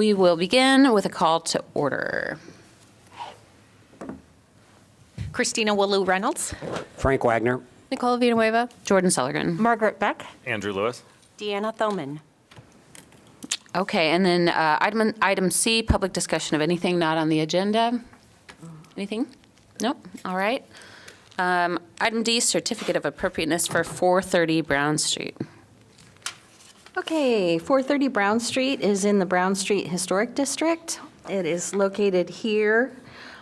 We will begin with a call to order. Christina Willou Reynolds. Frank Wagner. Nicole Villanueva. Jordan Sullivan. Margaret Beck. Andrew Lewis. Deanna Thoman. Okay, and then item C, public discussion of anything not on the agenda. Anything? Nope. All right. Item D, certificate of appropriateness for 430 Brown Street. Okay, 430 Brown Street is in the Brown Street Historic District. It is located here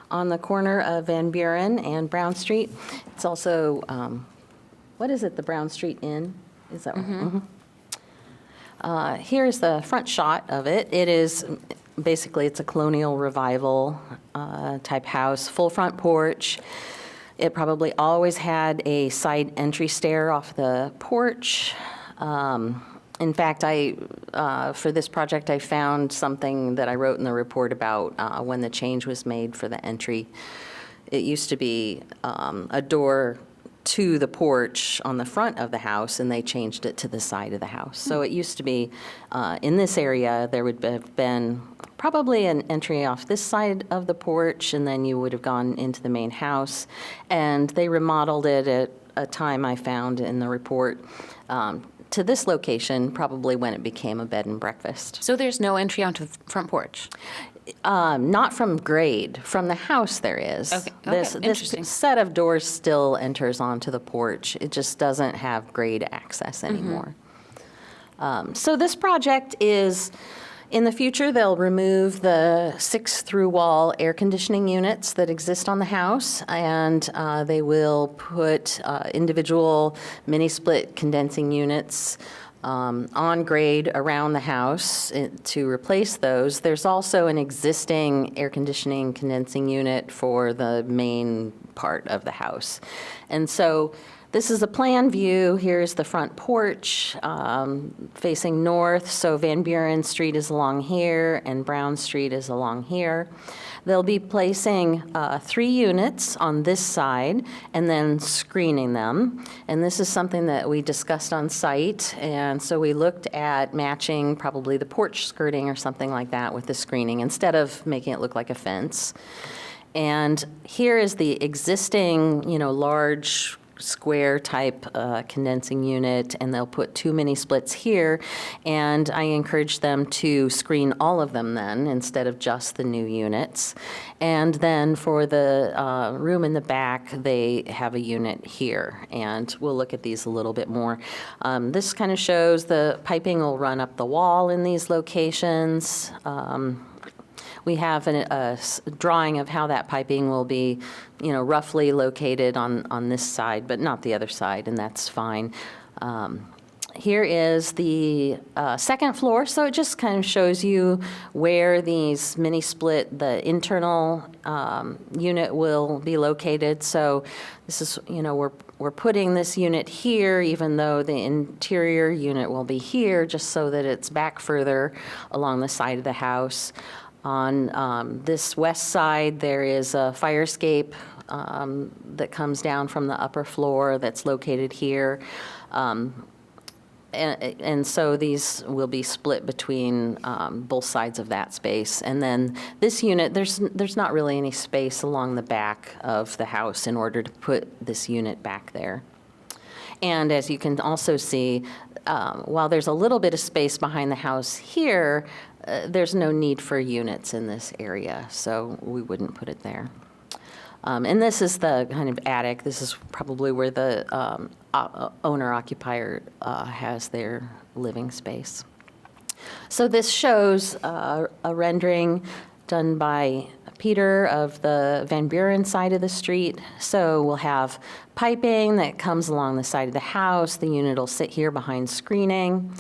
on the corner of Van Buren and Brown Street. It's also, what is it, the Brown Street Inn? Is that right? Here's the front shot of it. It is, basically, it's a colonial revival type house, full front porch. It probably always had a side entry stair off the porch. In fact, for this project, I found something that I wrote in the report about when the change was made for the entry. It used to be a door to the porch on the front of the house, and they changed it to the side of the house. So it used to be, in this area, there would have been probably an entry off this side of the porch, and then you would have gone into the main house. And they remodeled it at a time I found in the report to this location, probably when it became a bed and breakfast. So there's no entry onto the front porch? Not from grade. From the house there is. Okay, This interesting. set of doors still enters onto the porch. It just doesn't have grade access anymore. So this project is, in the future, they'll remove the 6 through-wall air conditioning units that exist on the house, and they will put individual mini-split condensing units on grade around the house to replace those. There's also an existing air conditioning condensing unit for the main part of the house. And so this is a plan view. Here's the front porch facing north. So Van Buren Street is along here and Brown Street is along here. They'll be placing 3 units on this side and then screening them. And this is something that we discussed on site. And so we looked at matching probably the porch skirting or something like that with the screening instead of making it look like a fence. And here is the existing, large square type condensing unit, and they'll put 2 mini splits here, and I encourage them to screen all of them then instead of just the new units. And then for the room in the back, they have a unit here, and we'll look at these a little bit more. This kind of shows the piping will run up the wall in these locations. We have a drawing of how that piping will be, roughly located on this side, but not the other side, and that's fine. Here is the second floor, so it just kind of shows you where these mini-split, the internal unit will be located. So this is, we're putting this unit here, even though the interior unit will be here, just so that it's back further along the side of the house. On this west side, there is a fire escape that comes down from the upper floor that's located here. And so these will be split between both sides of that space. And then this unit, there's not really any space along the back of the house in order to put this unit back there. And as you can also see, while there's a little bit of space behind the house here, there's no need for units in this area, so we wouldn't put it there. And this is the kind of attic. This is probably where the owner-occupier has their living space. So this shows a rendering done by Peter of the Van Buren side of the street. So we'll have piping that comes along the side of the house. The unit will sit here behind screening.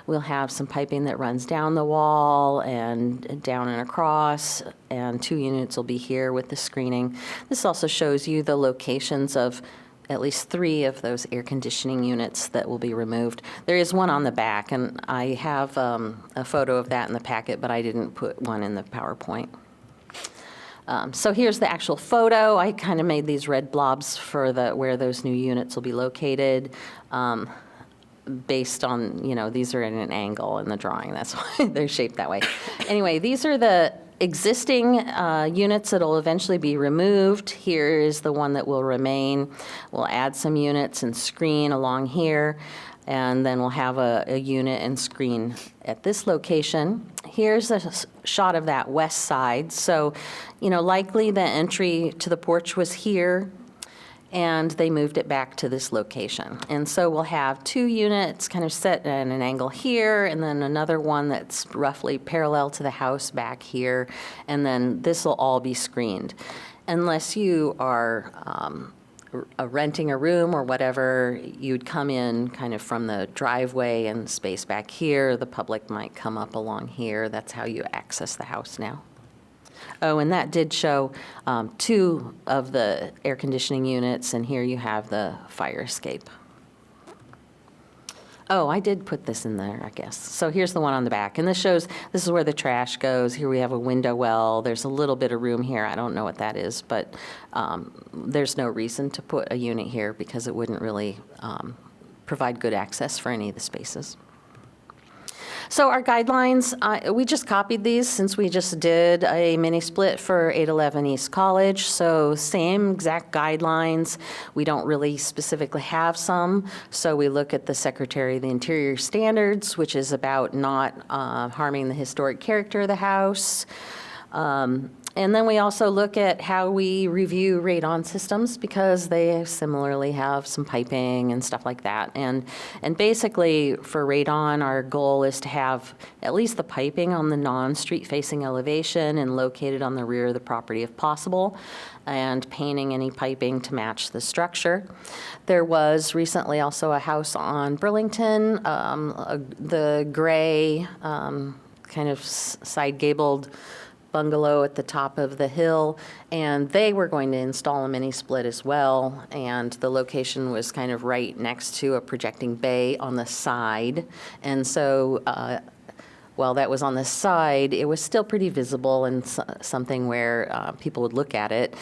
We'll have some piping that runs down the wall and down and across, and 2 units will be here with the screening. This also shows you the locations of at least 3 of those air conditioning units that will be removed. There is one on the back, and I have a photo of that in the packet, but I didn't put one in the PowerPoint. So here's the actual photo. I kind of made these red blobs for where those new units will be located. based on, these are at an angle in the drawing. That's why they're shaped that way. Anyway, these are the existing units that'll eventually be removed. Here is the one that will remain. We'll add some units and screen along here, and then we'll have a unit and screen at this location. Here's a shot of that west side. So, likely the entry to the porch was here, and they moved it back to this location. And so we'll have 2 units kind of set at an angle here, and then another one that's roughly parallel to the house back here, and then this will all be screened. Unless you are renting a room or whatever, you'd come in kind of from the driveway and space back here. The public might come up along here. That's how you access the house now. Oh, and that did show 2 of the air conditioning units, and here you have the fire escape. Oh, I did put this in there, I guess. So here's the one on the back, and this is where the trash goes. Here we have a window well. There's a little bit of room here. I don't know what that is, but there's no reason to put a unit here because it wouldn't really provide good access for any of the spaces. So our guidelines, we just copied these since we just did a mini split for 811 East College. So same exact guidelines. We don't really specifically have some. So we look at the Secretary of the Interior standards, which is about not harming the historic character of the house. And then we also look at how we review radon systems because they similarly have some piping and stuff like that. And basically for radon, our goal is to have at least the piping on the non-street facing elevation and located on the rear of the property if possible, and painting any piping to match the structure. There was recently also a house on Burlington, the gray kind of side gabled bungalow at the top of the hill, and they were going to install a mini split as well, and the location was kind of right next to a projecting bay on the side. And so while that was on the side, it was still pretty visible and something where people would look at it.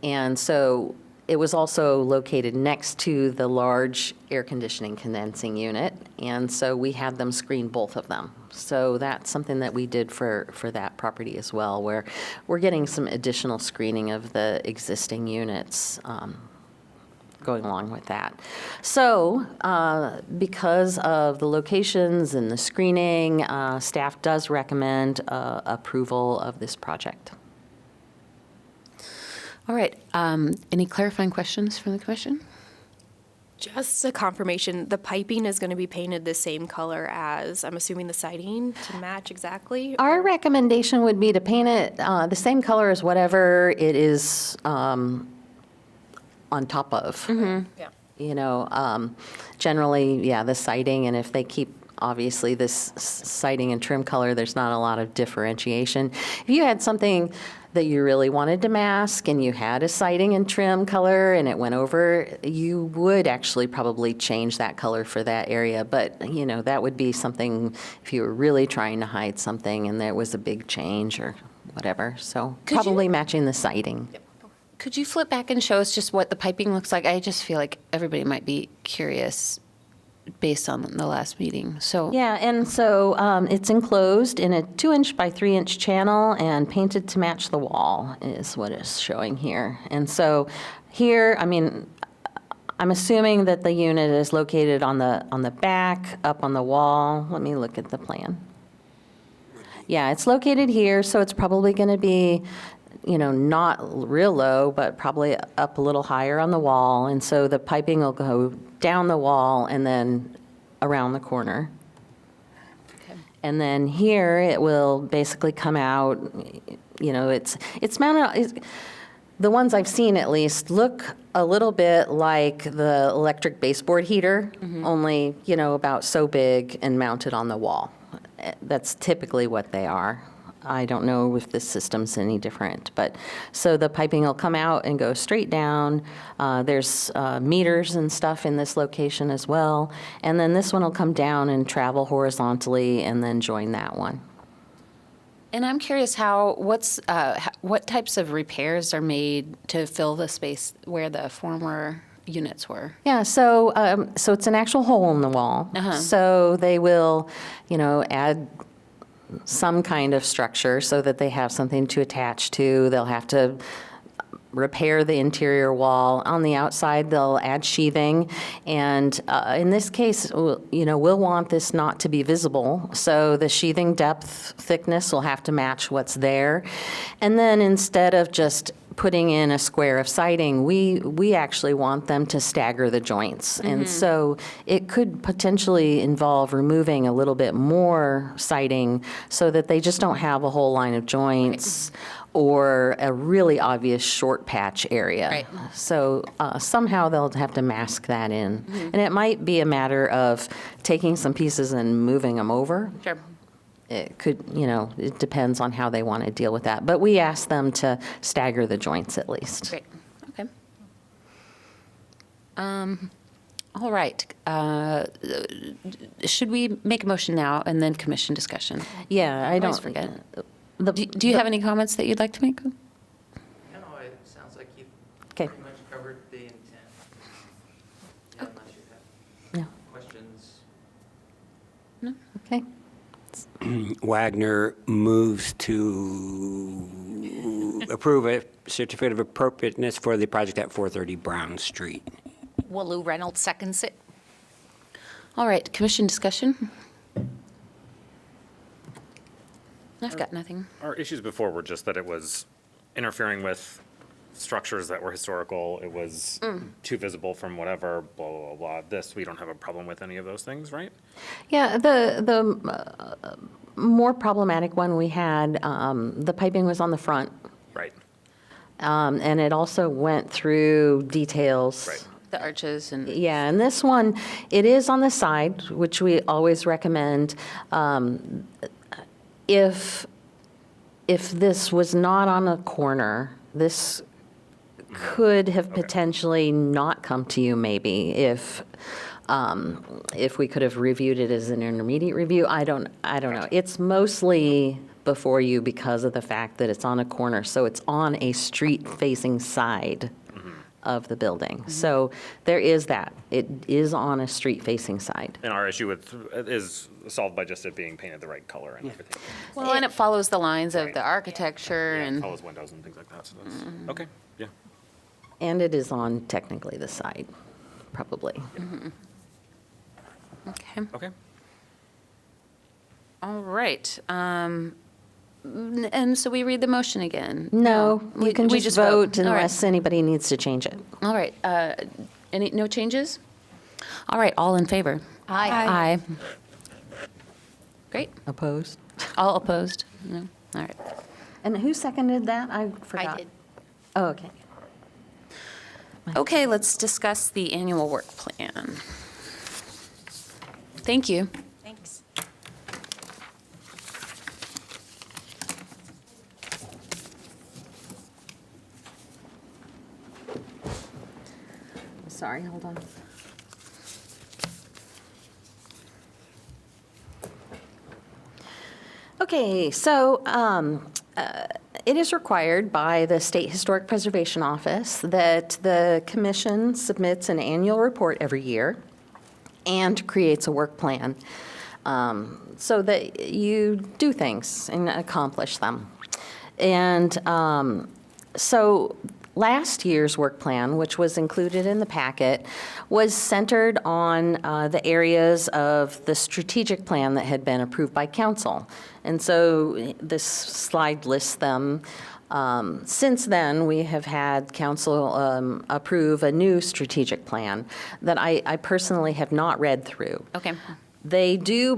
And so it was also located next to the large air conditioning condensing unit, and so we had them screen both of them. So that's something that we did for that property as well, where we're getting some additional screening of the existing units going along with that. So because of the locations and the screening, staff does recommend approval of this project. All right. Any clarifying questions from the commission? Just a confirmation, the piping is going to be painted the same color as, I'm assuming, the siding to match exactly? Our recommendation would be to paint it the same color as whatever it is on top of. Yeah. Generally, yeah, the siding, and if they keep, obviously, this siding and trim color, there's not a lot of differentiation. If you had something that you really wanted to mask and you had a siding and trim color and it went over, you would actually probably change that color for that area. But, that would be something if you were really trying to hide something and there was a big change or whatever. So probably matching the siding. Could you flip back and show us just what the piping looks like? I just feel like everybody might be curious based on the last meeting. So Yeah, and so it's enclosed in a 2-inch by 3-inch channel and painted to match the wall is what it's showing here. And so here, I'm assuming that the unit is located on the back, up on the wall. Let me look at the plan. Yeah, it's located here, so it's probably going to be, not real low, but probably up a little higher on the wall. And so the piping will go down the wall and then around the corner. Okay. And then here it will basically come out, it's mounted, the ones I've seen at least look a little bit like the electric baseboard heater, only, about so big and mounted on the wall. That's typically what they are. I don't know if this system's any different, but so the piping will come out and go straight down. There's meters and stuff in this location as well. And then this one will come down and travel horizontally and then join that one. And I'm curious what types of repairs are made to fill the space where the former units were. Yeah, so it's an actual hole in the wall. So they will, add some kind of structure so that they have something to attach to. They'll have to repair the interior wall. On the outside, they'll add sheathing. And in this case, we'll want this not to be visible. So the sheathing depth, thickness will have to match what's there. And then instead of just putting in a square of siding, we actually want them to stagger the joints. And so it could potentially involve removing a little bit more siding so that they just don't have a whole line of joints or a really obvious short patch area. Right. So somehow they'll have to mask that in. And it might be a matter of taking some pieces and moving them over. Sure. It could, it depends on how they want to deal with that. But we ask them to stagger the joints at least. Great, okay. All right. Should we make a motion now and then commission discussion? Yeah, I Always don't. forget. the- Do you have any comments that you'd like to make? No, it sounds like you've Okay. pretty much covered the intent. Yeah, unless you have Yeah, questions. okay. Wagner moves to approve a certificate of appropriateness for the project at 430 Brown Street. Walou Reynolds seconds it. All right, commission discussion? I've got nothing. Our issues before were just that it was interfering with structures that were historical. It was too visible from whatever, blah, blah, blah, blah. This, we don't have a problem with any of those things, right? Yeah, the more problematic one we had, the piping was on the front, Right. and it also went through details. Right. The arches and, Yeah, and this one, it is on the side, which we always recommend. If this was not on a corner, this could have potentially not come to you maybe if we could have reviewed it as an intermediate review. I don't know. It's mostly before you because of the fact that it's on a corner, so it's on a street-facing side of the building. So there is that. It is on a street-facing side. And our issue with, is solved by just it being painted the right color and everything. well, and it follows the lines of Right. the architecture Yeah, it and, follows windows and things like that, so that's, okay, yeah. And it is on technically the side, probably. okay. Okay. All right. And so we read the motion again? No, We- you can we just vote. vote All right. unless anybody needs to change it. All right, no changes? All right, all in favor? Aye. Aye. Great. Opposed? All opposed? No? All right. And who seconded that? I forgot. I did. Oh, okay. Okay, let's discuss the annual work plan. Thank you. Thanks. Sorry, hold on. Okay, so it is required by the State Historic Preservation Office that the commission submits an annual report every year and creates a work plan so that you do things and accomplish them. And so last year's work plan, which was included in the packet, was centered on the areas of the strategic plan that had been approved by council. And so this slide lists them. Since then, we have had council approve a new strategic plan that I personally have not read through. Okay. They do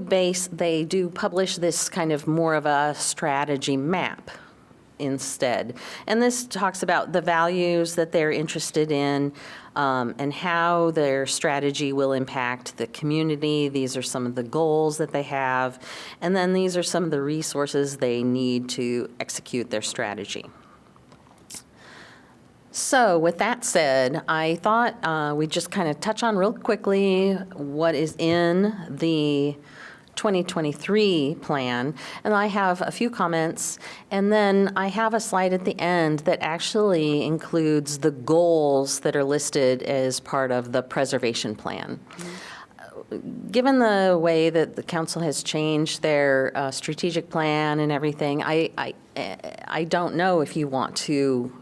publish this kind of more of a strategy map instead. And this talks about the values that they're interested in and how their strategy will impact the community. These are some of the goals that they have. And then these are some of the resources they need to execute their strategy. So with that said, I thought we'd just kind of touch on real quickly what is in the 2023 plan, and I have a few comments, and then I have a slide at the end that actually includes the goals that are listed as part of the preservation plan. Given the way that the council has changed their strategic plan and everything, I don't know if you want to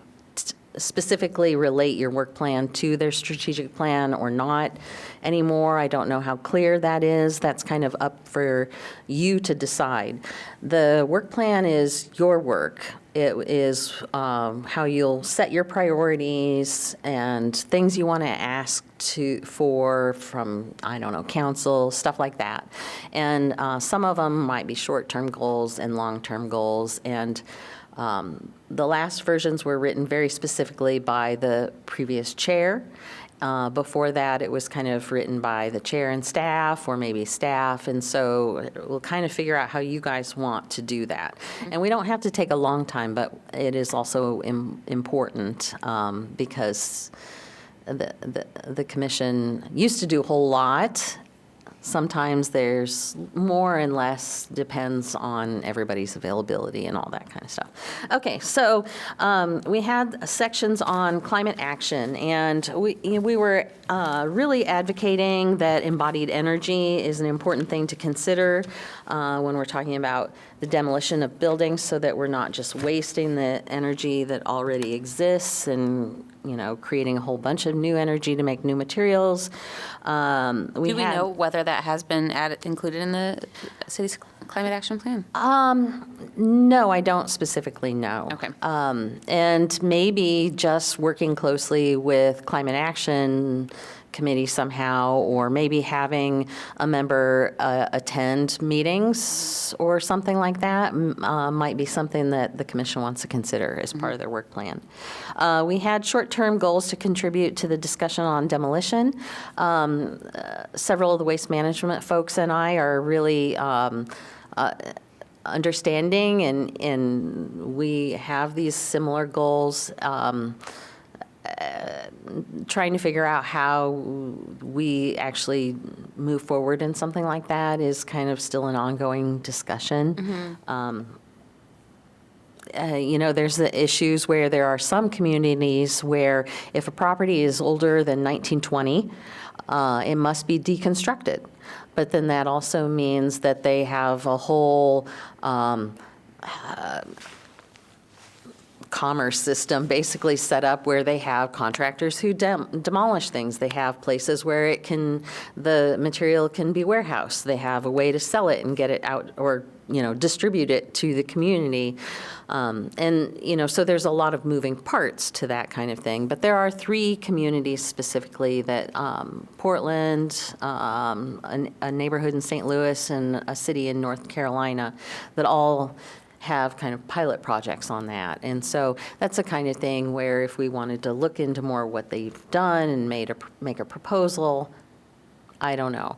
specifically relate your work plan to their strategic plan or not anymore. I don't know how clear that is. That's kind of up for you to decide. The work plan is your work. It is how you'll set your priorities and things you want to ask from, I don't know, council, stuff like that. And some of them might be short-term goals and long-term goals. And the last versions were written very specifically by the previous chair. Before that, it was kind of written by the chair and staff, or maybe staff, and so we'll kind of figure out how you guys want to do that. And we don't have to take a long time, but it is also important because the commission used to do a whole lot. Sometimes there's more and less, depends on everybody's availability and all that kind of stuff. Okay, so we had sections on climate action, and we were really advocating that embodied energy is an important thing to consider when we're talking about the demolition of buildings, so that we're not just wasting the energy that already exists and creating a whole bunch of new energy to make new materials. Do we know whether that has been included in the city's climate action plan? No, I don't specifically know. Okay. And maybe just working closely with Climate Action Committee somehow, or maybe having a member attend meetings or something like that might be something that the commission wants to consider as part of their work plan. We had short-term goals to contribute to the discussion on demolition. Several of the waste management folks and I are really understanding, and we have these similar goals, trying to figure out how we actually move forward in something like that is kind of still an ongoing discussion. There's the issues where there are some communities where if a property is older than 1920, it must be deconstructed. But then that also means that they have a whole commerce system basically set up where they have contractors who demolish things. They have places where the material can be warehoused. They have a way to sell it and get it out, or distribute it to the community. So there's a lot of moving parts to that kind of thing. But there are 3 communities specifically that Portland, a neighborhood in St. Louis, and a city in North Carolina that all have kind of pilot projects on that. And so that's the kind of thing where if we wanted to look into more what they've done and make a proposal, I don't know.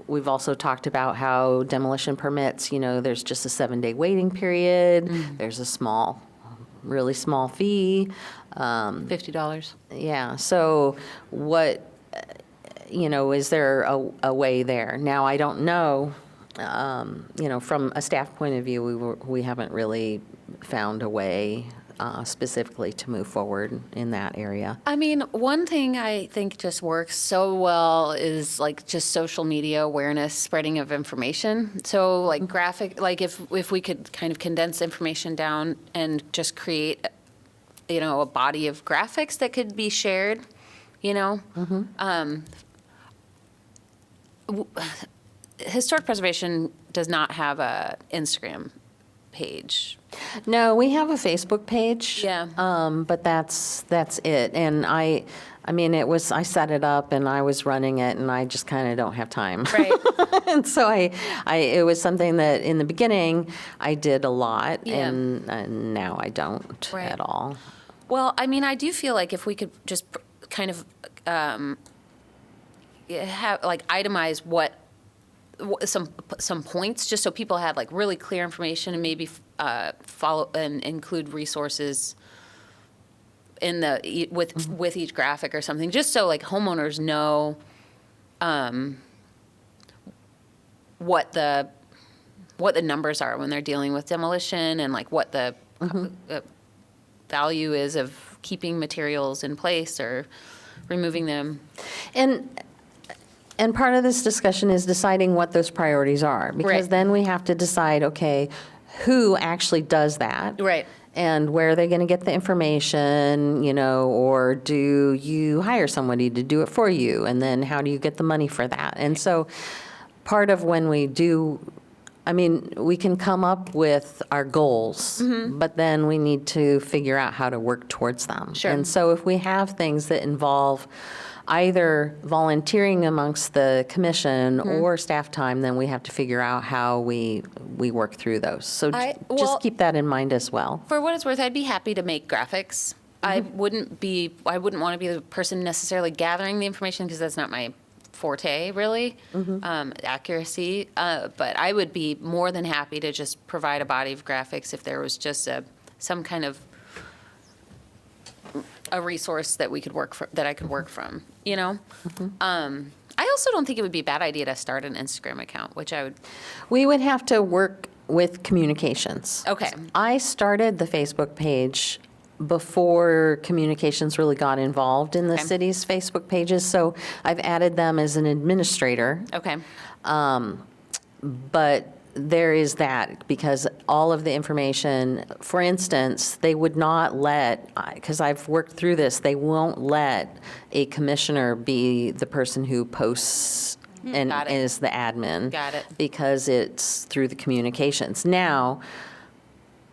We've also talked about how demolition permits, there's just a 7-day waiting period. There's a really small fee. $50. Yeah, so what, is there a way there? Now, I don't know. From a staff point of view, we haven't really found a way specifically to move forward in that area. I mean, one thing I think just works so well is like just social media awareness, spreading of information. So like if we could kind of condense information down and just create, a body of graphics that could be shared, Historic Preservation does not have a Instagram page. No, we have a Facebook page. Yeah. But that's it. And I set it up and I was running it, and I just kind of don't have time. Right. And so it was something that in the beginning I did a lot, Yeah. and now I don't Right. at all. Well, I mean, I do feel like if we could just kind of itemize some points, just so people had like really clear information, and maybe follow and include resources in with each graphic or something, just so like homeowners know what the numbers are when they're dealing with demolition and like what the value is of keeping materials in place or removing them. And part of this discussion is deciding what those priorities are. Because Right. then we have to decide, okay, who actually does that? Right. And where are they going to get the information, or do you hire somebody to do it for you? And then how do you get the money for that? And so part of when we do, we can come up with our goals, but then we need to figure out how to work towards them. Sure. And so if we have things that involve either volunteering amongst the commission or staff time, then we have to figure out how we work through those. So well- just keep that in mind as well. For what it's worth, I'd be happy to make graphics. I wouldn't want to be the person necessarily gathering the information because that's not my forte, really, accuracy. But I would be more than happy to just provide a body of graphics if there was just some kind of a resource that we could that I could work from, I also don't think it would be a bad idea to start an Instagram account, which I would. We would have to work with communications. Okay. I started the Facebook page before communications really got involved in the Okay. city's Facebook pages, so I've added them as an administrator. Okay. But there is that, because all of the information, for instance, they would not let, because I've worked through this, they won't let a commissioner be the person who posts and Got it. is the admin. Got it. Because it's through the communications. Now,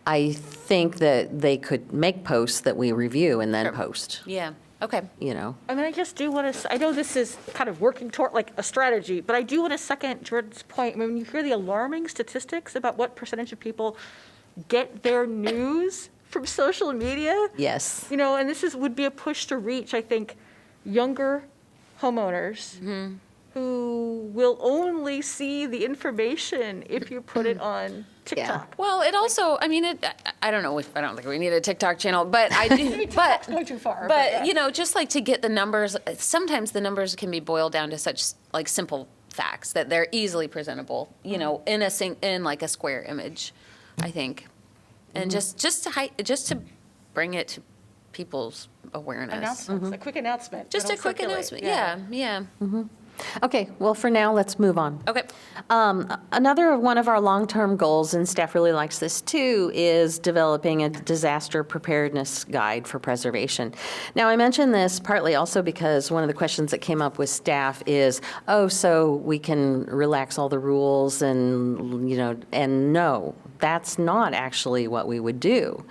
I think that they could make posts that we review and then Sure. post, Yeah. Okay. I just do want to, I know this is kind of working toward like a strategy, but I do want to second Jordan's point. When you hear the alarming statistics about what percentage of people get their news from social media, Yes. and this would be a push to reach, I think, younger homeowners who will only see the information if you put it on TikTok. Well, it also, I don't know I don't think we need a TikTok channel, but I do, but. Going too far. But, just like to get the numbers, sometimes the numbers can be boiled down to such like simple facts that they're easily presentable, in like a square image, I think. And just to bring it to people's awareness. Announcements, a quick announcement. Just a that'll quick circulate. announcement. Yeah. Okay, well, for now, let's move on. Okay. Another one of our long-term goals, and staff really likes this too, is developing a disaster preparedness guide for preservation. Now, I mention this partly also because one of the questions that came up with staff is, so we can relax all the rules and, and no, that's not actually what we would do.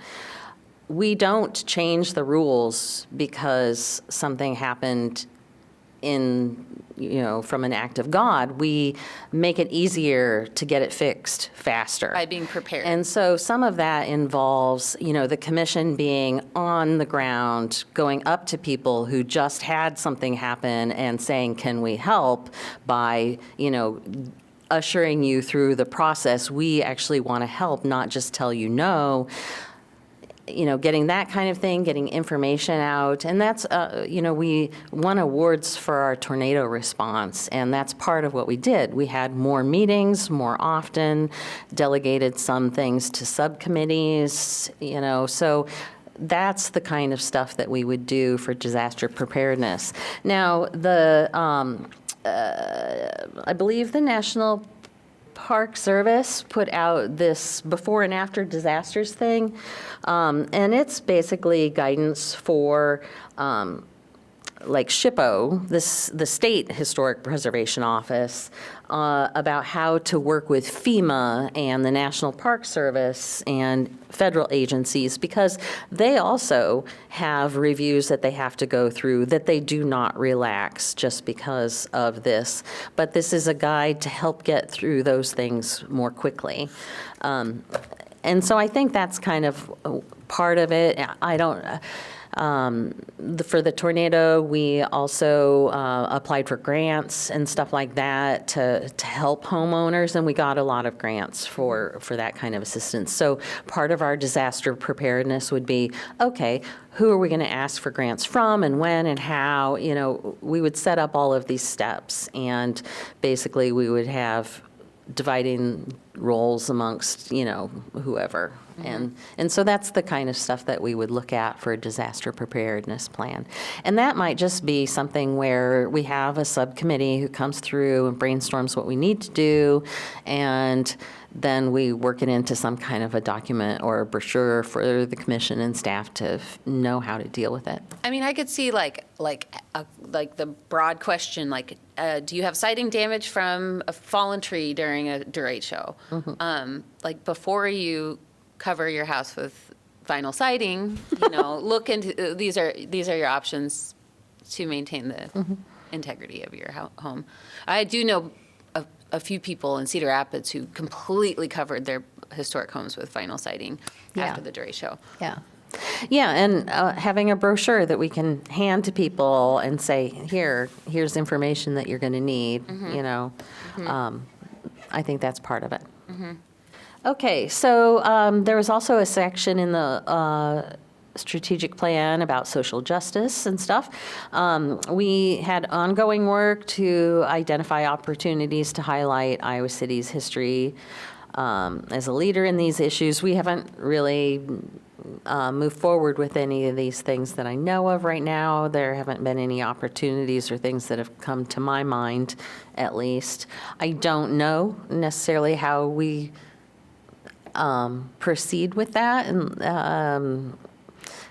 We don't change the rules because something happened from an act of God. We make it easier to get it fixed faster. By being prepared. And so some of that involves, the commission being on the ground, going up to people who just had something happen and saying, can we help, by, ushering you through the process. We actually want to help, not just tell you no. Getting that kind of thing, getting information out. And that's, we won awards for our tornado response, and that's part of what we did. We had more meetings more often, delegated some things to subcommittees, so that's the kind of stuff that we would do for disaster preparedness. Now, I believe the National Park Service put out this before and after disasters thing, and it's basically guidance for like SHPO, the State Historic Preservation Office, about how to work with FEMA and the National Park Service and federal agencies, because they also have reviews that they have to go through that they do not relax just because of this. But this is a guide to help get through those things more quickly. And so I think that's kind of part of it. I don't. For the tornado, we also applied for grants and stuff like that to help homeowners, and we got a lot of grants for that kind of assistance. So part of our disaster preparedness would be, okay, who are we going to ask for grants from, and when and how? We would set up all of these steps, and basically we would have dividing roles amongst, whoever. And so that's the kind of stuff that we would look at for a disaster preparedness plan. And that might just be something where we have a subcommittee who comes through and brainstorms what we need to do, and then we work it into some kind of a document or a brochure for the commission and staff to know how to deal with it. I mean, I could see like the broad question, like, do you have siding damage from a fallen tree during a derecho show? Like, before you cover your house with vinyl siding, look into, these are your options to maintain the integrity of your home. I do know a few people in Cedar Rapids who completely covered their historic homes with vinyl siding after the derecho show. Yeah. Yeah, and having a brochure that we can hand to people and say, here's information that you're going to need, I think that's part of it. Okay, so there was also a section in the strategic plan about social justice and stuff. We had ongoing work to identify opportunities to highlight Iowa City's history as a leader in these issues. We haven't really moved forward with any of these things that I know of right now. There haven't been any opportunities or things that have come to my mind, at least. I don't know necessarily how we proceed with that, and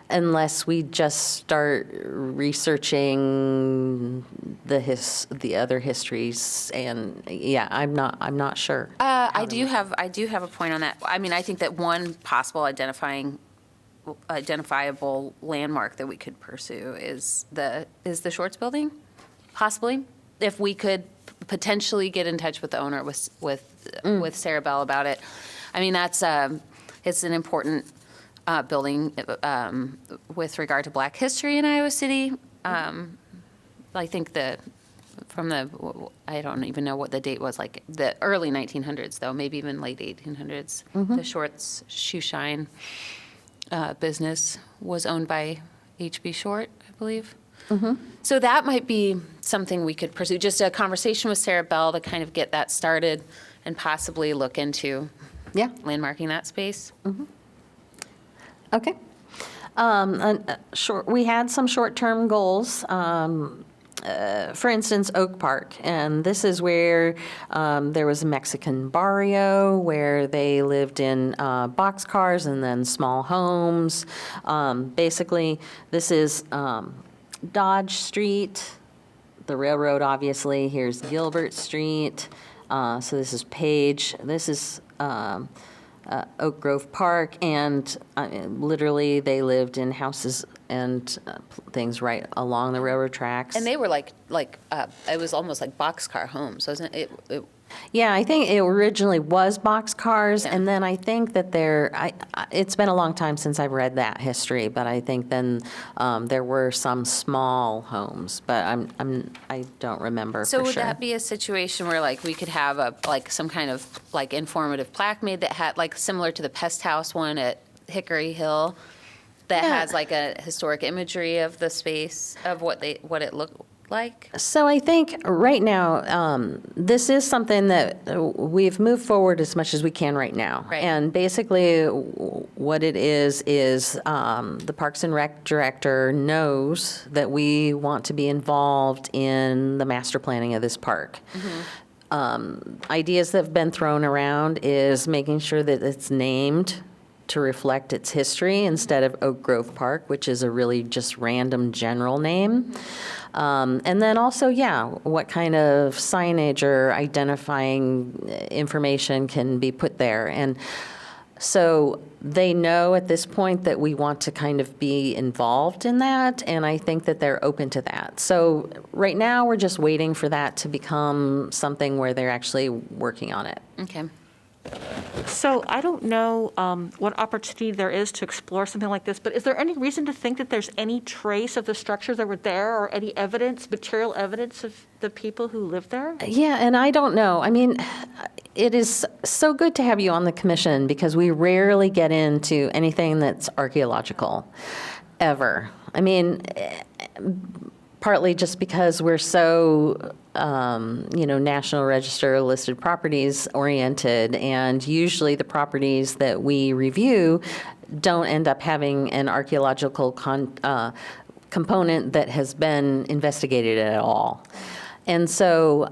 unless we just start researching the other histories. And yeah, I'm not sure. I do have a point on that. I mean, I think that one possible identifiable landmark that we could pursue is the Shorts Building, possibly. If we could potentially get in touch with the owner, with Sarah Bell about it. I mean, it's an important building with regard to Black history in Iowa City. I think I don't even know what the date was, like the early 1900s, though, maybe even late 1800s. The Shorts Shoe Shine business was owned by H.B. Short, I believe. So that might be something we could pursue, just a conversation with Sarah Bell to kind of get that started and possibly look into landmarking that space. Okay. We had some short-term goals. For instance, Oak Park, and this is where there was a Mexican barrio where they lived in boxcars and then small homes. Basically, this is Dodge Street, the railroad, obviously. Here's Gilbert Street. So this is Page. This is Oak Grove Park, and literally they lived in houses and things right along the railroad tracks. And they were like it was almost like boxcar homes, wasn't it? Yeah, I think it originally was boxcars, and then I think that it's been a long time since I've read that history, but I think then there were some small homes, but I don't remember So for would sure. that be a situation where like we could have some kind of like informative plaque made that had like similar to the Pest House one at Hickory Hill that has like a historic imagery of the space of what it looked like? So I think right now, this is something that we've moved forward as much as we can right now. Right. And basically what it is the Parks and Rec director knows that we want to be involved in the master planning of this park. Ideas that have been thrown around is making sure that it's named to reflect its history instead of Oak Grove Park, which is a really just random general name. And then also, what kind of signage or identifying information can be put there. And so they know at this point that we want to kind of be involved in that, and I think that they're open to that. So right now, we're just waiting for that to become something where they're actually working on it. Okay. So I don't know what opportunity there is to explore something like this, but is there any reason to think that there's any trace of the structures that were there or any material evidence of the people who lived there? Yeah, and I don't know. I mean, it is so good to have you on the commission because we rarely get into anything that's archaeological, ever. I mean, partly just because we're so, National Register listed properties oriented, and usually the properties that we review don't end up having an archaeological component that has been investigated at all. And so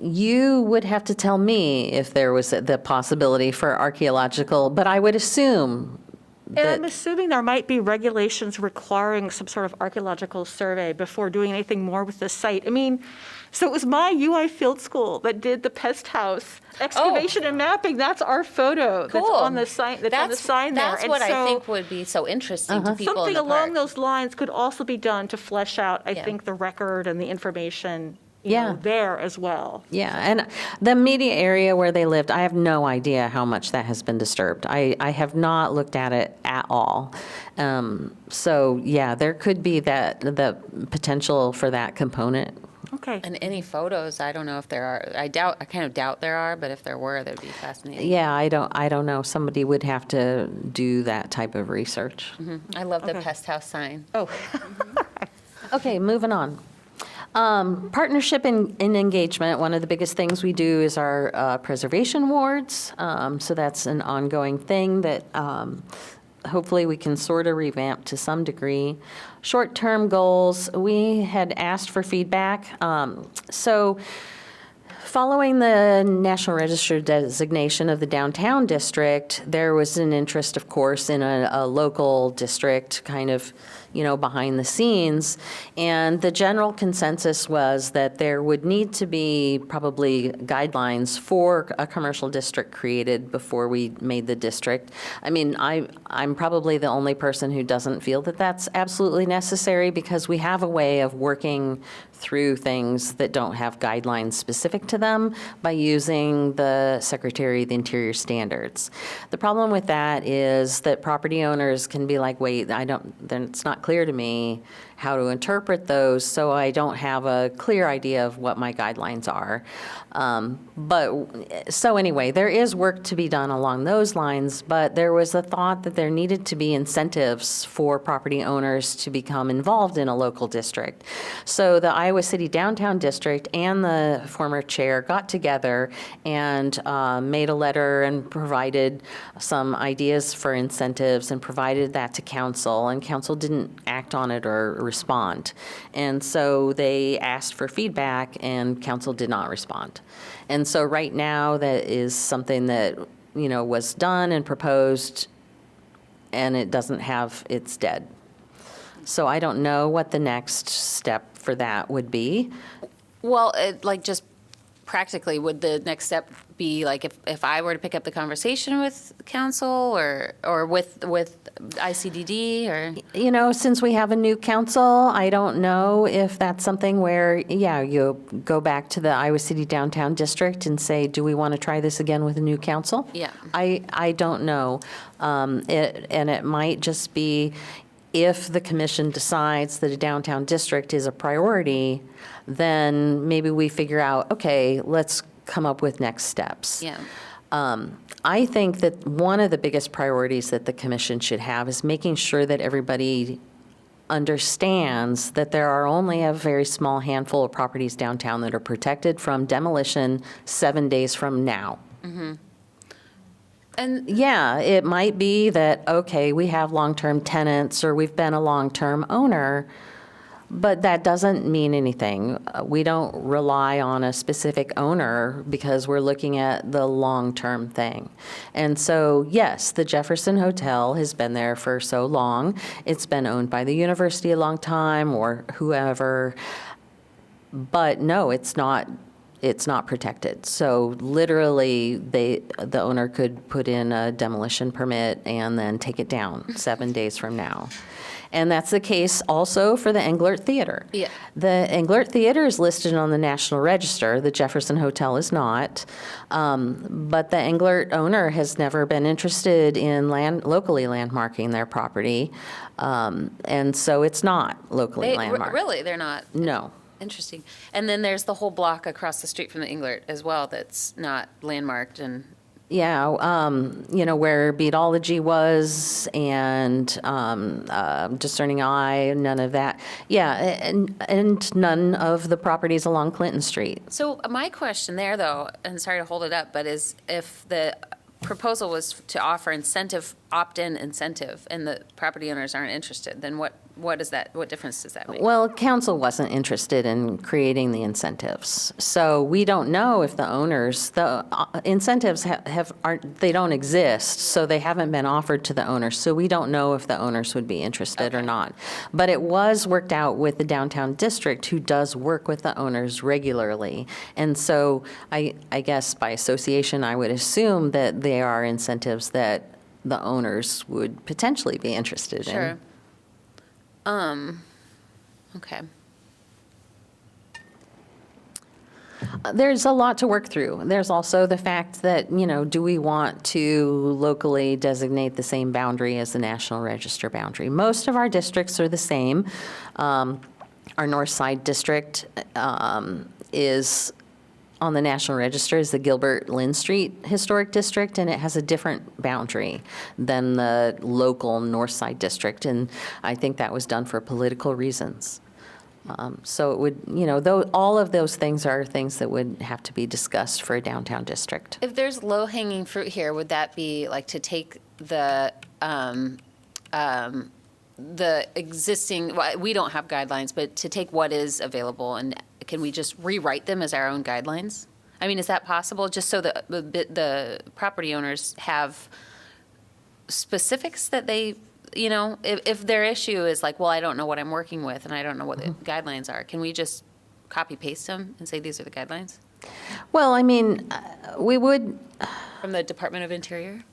you would have to tell me if there was the possibility for archaeological, but I would assume And I'm that, assuming there might be regulations requiring some sort of archaeological survey before doing anything more with the site. I mean, so it was my UI Field School that did the pest house excavation and mapping. That's our photo that's Cool. on the sign, that's on the sign there. That's And what I so think would be so interesting to people in something the along park. those lines could also be done to flesh out, I Yeah. think, the record and the information, Yeah. there as well. yeah, and the immediate area where they lived, I have no idea how much that has been disturbed. I have not looked at it at all. So, yeah, there could be the potential for that component. Okay. And any photos, I don't know if there are, I kind of doubt there are, but if there were, that'd be fascinating. Yeah, I don't know. Somebody would have to do that type of research. I love the Okay. pest house sign. Oh, Okay, moving on. Partnership and engagement, one of the biggest things we do is our preservation awards. So that's an ongoing thing that hopefully we can sort of revamp to some degree. Short-term goals, we had asked for feedback. So following the National Register designation of the downtown district, there was an interest, of course, in a local district, kind of, behind the scenes. And the general consensus was that there would need to be probably guidelines for a commercial district created before we made the district. I mean, I'm probably the only person who doesn't feel that that's absolutely necessary, because we have a way of working through things that don't have guidelines specific to them by using the Secretary of the Interior standards. The problem with that is that property owners can be like, wait, then it's not clear to me how to interpret those, so I don't have a clear idea of what my guidelines are. So anyway, there is work to be done along those lines, but there was a thought that there needed to be incentives for property owners to become involved in a local district. So the Iowa City Downtown District and the former chair got together and made a letter and provided some ideas for incentives and provided that to council, and council didn't act on it or respond. And so they asked for feedback, and council did not respond. And so right now, that is something that, was done and proposed, and it's dead. So I don't know what the next step for that would be. Well, just practically, would the next step be like if I were to pick up the conversation with council or with ICDD or? Since we have a new council, I don't know if that's something where, you go back to the Iowa City Downtown District and say, do we want to try this again with a new council? Yeah. I don't know. It might just be, if the commission decides that a downtown district is a priority, then maybe we figure out, okay, let's come up with next steps. Yeah. I think that one of the biggest priorities that the commission should have is making sure that everybody understands that there are only a very small handful of properties downtown that are protected from demolition 7 days from now. And Yeah, it might be that, okay, we have long-term tenants or we've been a long-term owner, but that doesn't mean anything. We don't rely on a specific owner because we're looking at the long-term thing. And so, yes, the Jefferson Hotel has been there for so long. It's been owned by the university a long time or whoever. But no, it's not protected. So literally, the owner could put in a demolition permit and then take it down 7 days from now. And that's the case also for the Englert Theater. Yeah. The Englert Theater is listed on the National Register. The Jefferson Hotel is not. But the Englert owner has never been interested in locally landmarking their property. And so it's not locally landmarked. really, they're not. No. Interesting. And then there's the whole block across the street from the Englert as well that's not landmarked and. where Beatology was and Discerning Eye, none of that. Yeah, and none of the properties along Clinton Street. So my question there, though, and sorry to hold it up, but is if the proposal was to offer incentive, opt-in incentive, and the property owners aren't interested, then what difference does that make? Well, council wasn't interested in creating the incentives. So we don't know if the owners, the incentives they don't exist, so they haven't been offered to the owners. So we don't know if the owners would be interested or not. But it was worked out with the downtown district, who does work with the owners regularly. And so I guess by association, I would assume that there are incentives that the owners would potentially be interested in. Sure. Okay. There's a lot to work through. There's also the fact that, do we want to locally designate the same boundary as the National Register boundary? Most of our districts are the same. Our North Side district is on the National Register is the Gilbert Lynn Street Historic District, and it has a different boundary than the local North Side district, and I think that was done for political reasons. So it would, all of those things are things that would have to be discussed for a downtown district. If there's low-hanging fruit here, would that be like to take the existing, well, we don't have guidelines, but to take what is available, and can we just rewrite them as our own guidelines? I mean, is that possible? Just so the property owners have specifics that they, if their issue is like, well, I don't know what I'm working with and I don't know what the guidelines are, can we just copy paste them and say these are the guidelines Well, I mean, we would, from the Department of Interior?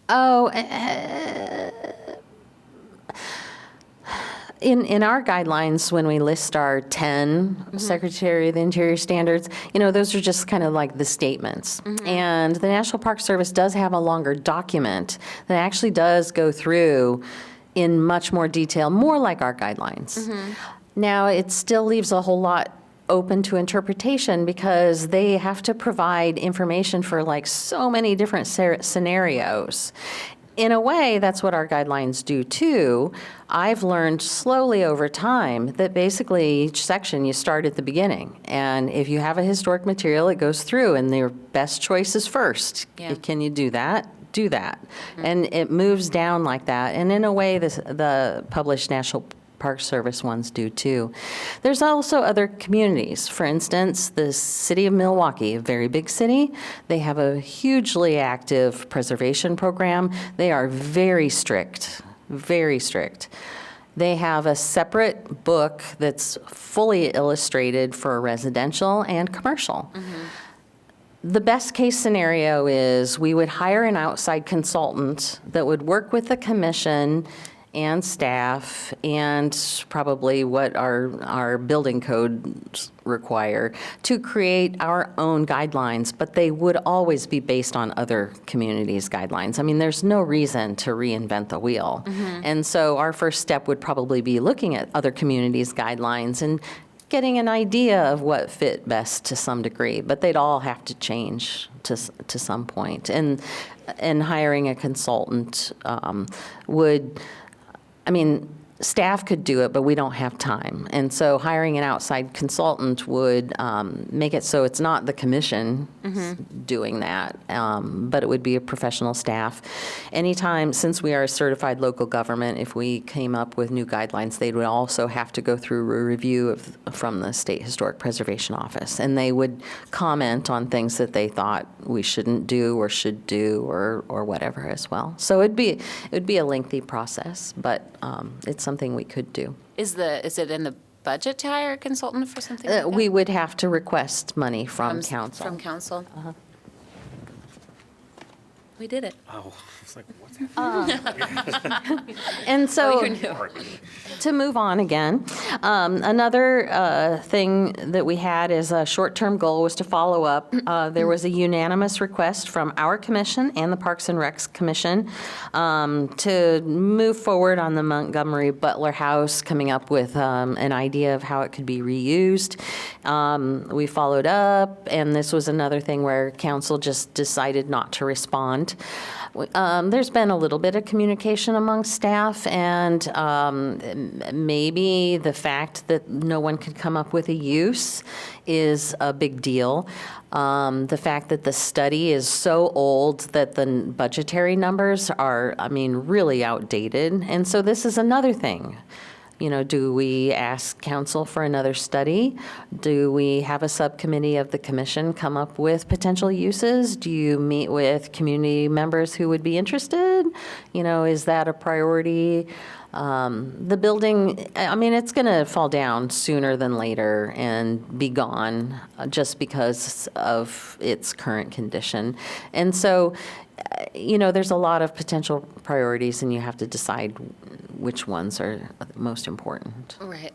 In our guidelines, when we list our 10 Secretary of the Interior standards, those are just kind of like the statements. And the National Park Service does have a longer document that actually does go through in much more detail, more like our guidelines. Now, it still leaves a whole lot open to interpretation because they have to provide information for like so many different scenarios. In a way, that's what our guidelines do too. I've learned slowly over time that basically each section you start at the beginning. And if you have a historic material, it goes through and their best choice is first. Yeah. Can you do that? Do that. And it moves down like that. And in a way, the published National Park Service ones do too. There's also other communities. For instance, the city of Milwaukee, a very big city, they have a hugely active preservation program. They are very strict, very strict. They have a separate book that's fully illustrated for residential and commercial. The best case scenario is we would hire an outside consultant that would work with the commission and staff and probably what our building codes require to create our own guidelines, but they would always be based on other communities' guidelines. I mean, there's no reason to reinvent the wheel. And so our first step would probably be looking at other communities' guidelines and getting an idea of what fit best to some degree, but they'd all have to change to some point. And hiring a consultant would, I mean, staff could do it, but we don't have time. And so hiring an outside consultant would make it so it's not the commission doing that, but it would be a professional staff. Anytime, since we are a certified local government, if we came up with new guidelines, they would also have to go through a review from the State Historic Preservation Office. And they would comment on things that they thought we shouldn't do or should do or whatever as well. So it would be a lengthy process, but it's something we could do. Is it in the budget to hire a consultant for something like that? We would have to request money from council. From council? We did it. Oh, it's like, what's happening? And so, Who knew? to move on again, another thing that we had as a short-term goal was to follow up. There was a unanimous request from our commission and the Parks and Recs Commission to move forward on the Montgomery Butler House, coming up with an idea of how it could be reused. We followed up, and this was another thing where council just decided not to respond. want. There's been a little bit of communication among staff, and maybe the fact that no one could come up with a use is a big deal. The fact that the study is so old that the budgetary numbers are, I mean, really outdated. And so this is another thing. You know, do we ask council for another study? Do we have a subcommittee of the commission come up with potential uses? Do you meet with community members who would be interested? You know, is that a priority? The building, I mean, it's going to fall down sooner than later and be gone just because of its current condition. And so, you know, there's a lot of potential priorities, and you have to decide which ones are most important. Right.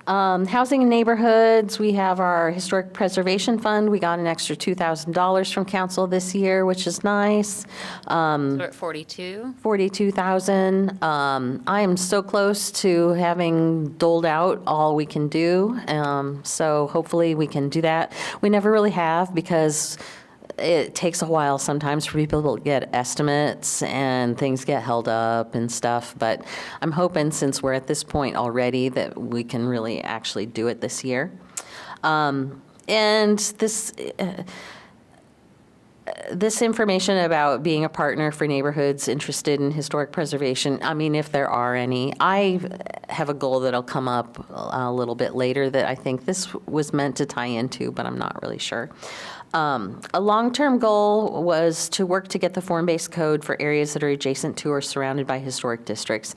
Housing and neighborhoods, we have our Historic Preservation Fund. We got an extra $2,000 from council this year, which is nice. So we're at 42. 42,000. I am so close to having doled out all we can do. So hopefully we can do that. We never really have, because it takes a while sometimes for people to get estimates and things get held up and stuff. But I'm hoping, since we're at this point already, that we can really actually do it this year. And this information about being a partner for neighborhoods interested in historic preservation, I mean, if there are any, I have a goal that'll come up a little bit later that I think this was meant to tie into, but I'm not really sure. A long-term goal was to work to get the form-based code for areas that are adjacent to or surrounded by historic districts.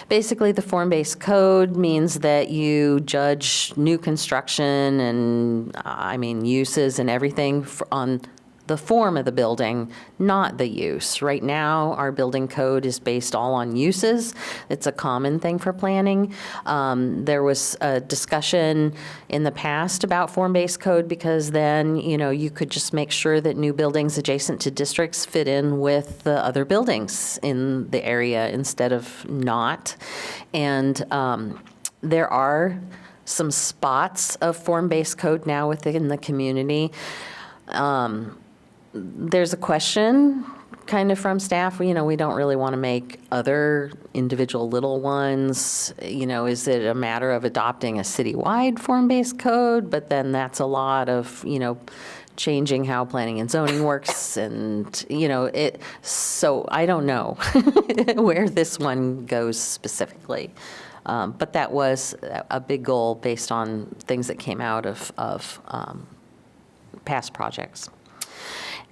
Basically, the form-based code means that you judge new construction and, I mean, uses and everything on the form of the building, not the use. Right now, our building code is based all on uses. It's a common thing for planning. There was a discussion in the past about form-based code, because then, you know, you could just make sure that new buildings adjacent to districts fit in with the other buildings in the area instead of not. And there are some spots of form-based code now within the community. There's a question kind of from staff, you know, we don't really want to make other individual little ones. You know, is it a matter of adopting a citywide form-based code? But then that's a lot of, you know, changing how planning and zoning works, and, you know, so I don't know where this one goes specifically. But that was a big goal based on things that came out of past projects.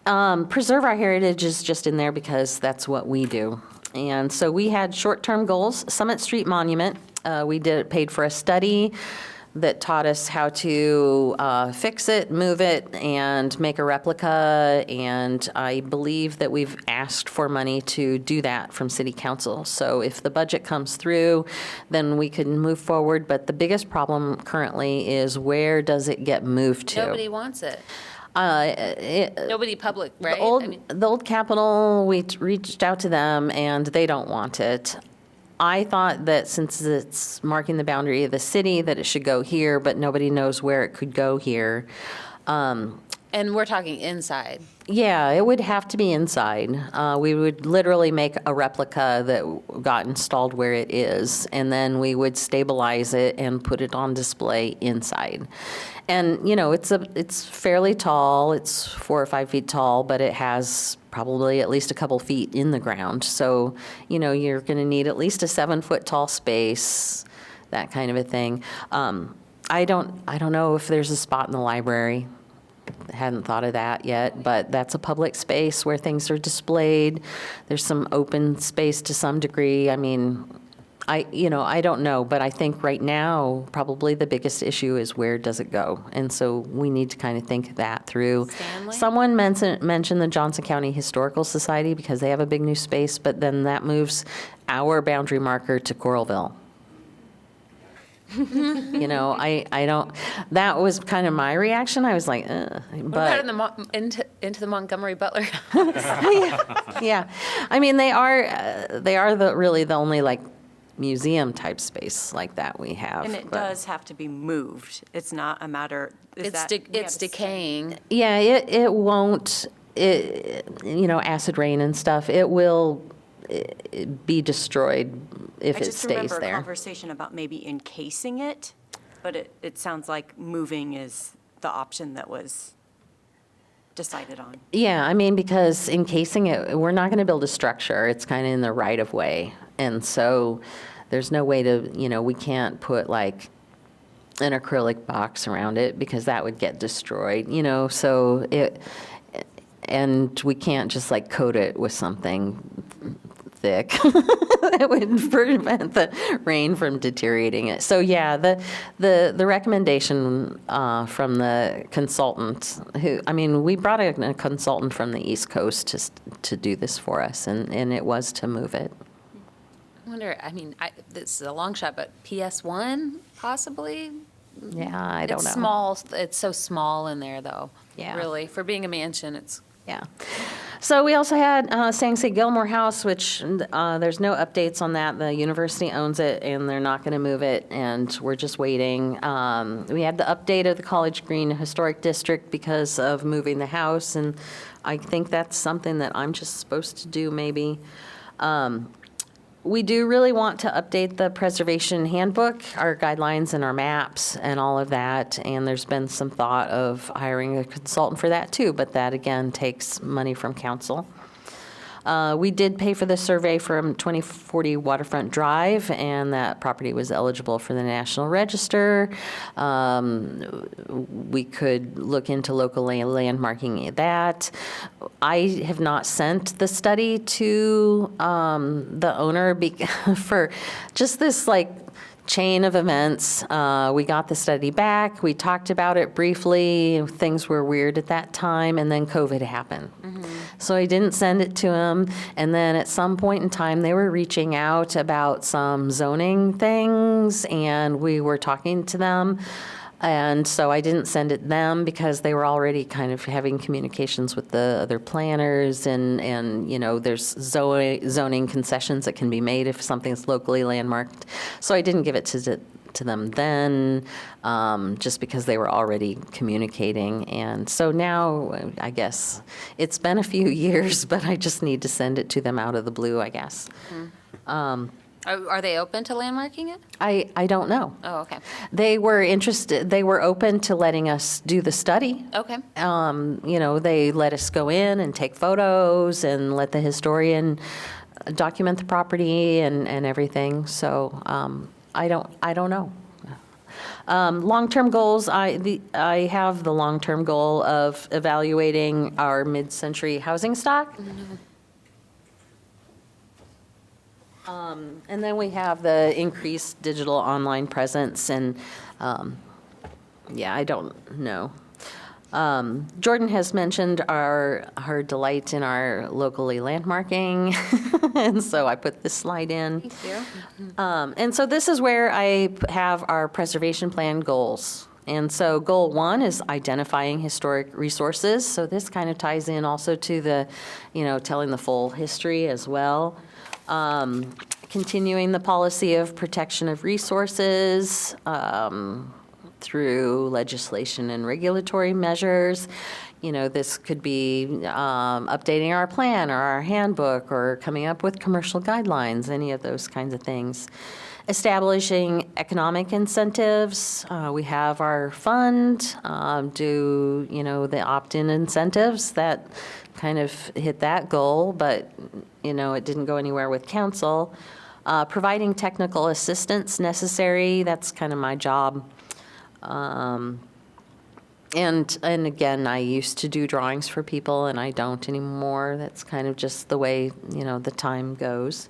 Preserve our heritage is just in there because that's what we do. And so we had short-term goals. Summit Street Monument, we paid for a study that taught us how to fix it, move it, and make a replica. And I believe that we've asked for money to do that from City Council. So if the budget comes through, then we can move forward. But the biggest problem currently is, where does it get moved to? Nobody wants it. Nobody public, right? The old Capitol, we reached out to them, and they don't want it. I thought that since it's marking the boundary of the city, that it should go here, but nobody knows where it could go here. And we're talking inside. Yeah, it would have to be inside. We would literally make a replica that got installed where it is, and then we would stabilize it and put it on display inside. And, you know, it's fairly tall. It's 4 or 5 feet tall, but it has probably at least a couple feet in the ground. So, you know, you're going to need at least a 7-foot tall space, that kind of a thing. I don't know if there's a spot in the library. Hadn't thought of that yet, but that's a public space where things are displayed. There's some open space to some degree. I mean, I don't know, but I think right now, probably the biggest issue is, where does it go? And so we need to kind of think that through. Stanley? Someone mentioned the Johnson County Historical Society, because they have a big new space, but then that moves our boundary marker to Coralville. You know, I don't, that was kind of my reaction. I was like, What but. about into the Montgomery Butler? Yeah, I mean, they are really the only, like, museum type space like that we have. And it but- does have to be moved. It's not a matter, It's decaying. Yeah, it won't acid rain and stuff, it will be destroyed if it I just stays remember a there. conversation about maybe encasing it, but it sounds like moving is the option that was decided on. Yeah, I mean, because encasing it, we're not going to build a structure. It's kind of in the right of way. And so there's no way to, we can't put like an acrylic box around it because that would get destroyed, so and we can't just like coat it with something thick that would prevent the rain from deteriorating it. So yeah, the recommendation from the consultant we brought a consultant from the East Coast to do this for us, and it was to move it. I wonder, this is a long shot, but PS1 possibly? Yeah, I don't know. It's small, it's so small in there, though. Yeah. Really, for being a mansion, it's. Yeah. So we also had Sangse Gilmore House, which there's no updates on that. The university owns it, and they're not going to move it, and we're just waiting. We had the update of the College Green Historic District because of moving the house, and I think that's something that I'm just supposed to do maybe. We do really want to update the preservation handbook, our guidelines and our maps and all of that. And there's been some thought of hiring a consultant for that too, but that again takes money from council. We did pay for the survey from 2040 Waterfront Drive, and that property was eligible for the National Register. We could look into local landmarking that. I have not sent the study to the owner for just this chain of events. We got the study back. We talked about it briefly. Things were weird at that time, and then COVID happened. So I didn't send it to him. And then at some point in time, they were reaching out about some zoning things, and we were talking to them. And so I didn't send it them because they were already kind of having communications with the other planners, and there's zoning concessions that can be made if something's locally landmarked. So I didn't give it to them then, just because they were already communicating. And so now, I guess, it's been a few years, but I just need to send it to them out of the blue, I guess. Are they open to landmarking it? I don't know. Oh, okay. They were interested, they were open to letting us do the study. Okay. They let us go in and take photos and let the historian document the property and everything. So I don't know. Long-term goals, I have the long-term goal of evaluating our mid-century housing stock. And then we have the increased digital online presence, and I don't know. Jordan has mentioned her delight in our locally landmarking, and so I put this slide in. Thank you. And so this is where I have our preservation plan goals. And so goal 1 is identifying historic resources. So this kind of ties in also to the, telling the full history as well. Continuing the policy of protection of resources through legislation and regulatory measures. This could be updating our plan or our handbook or coming up with commercial guidelines, any of those kinds of things. Establishing economic incentives. We have our fund, the opt-in incentives that kind of hit that goal, but, it didn't go anywhere with council. Providing technical assistance necessary, that's kind of my job. And again, I used to do drawings for people, and I don't anymore. That's kind of just the way, the time goes.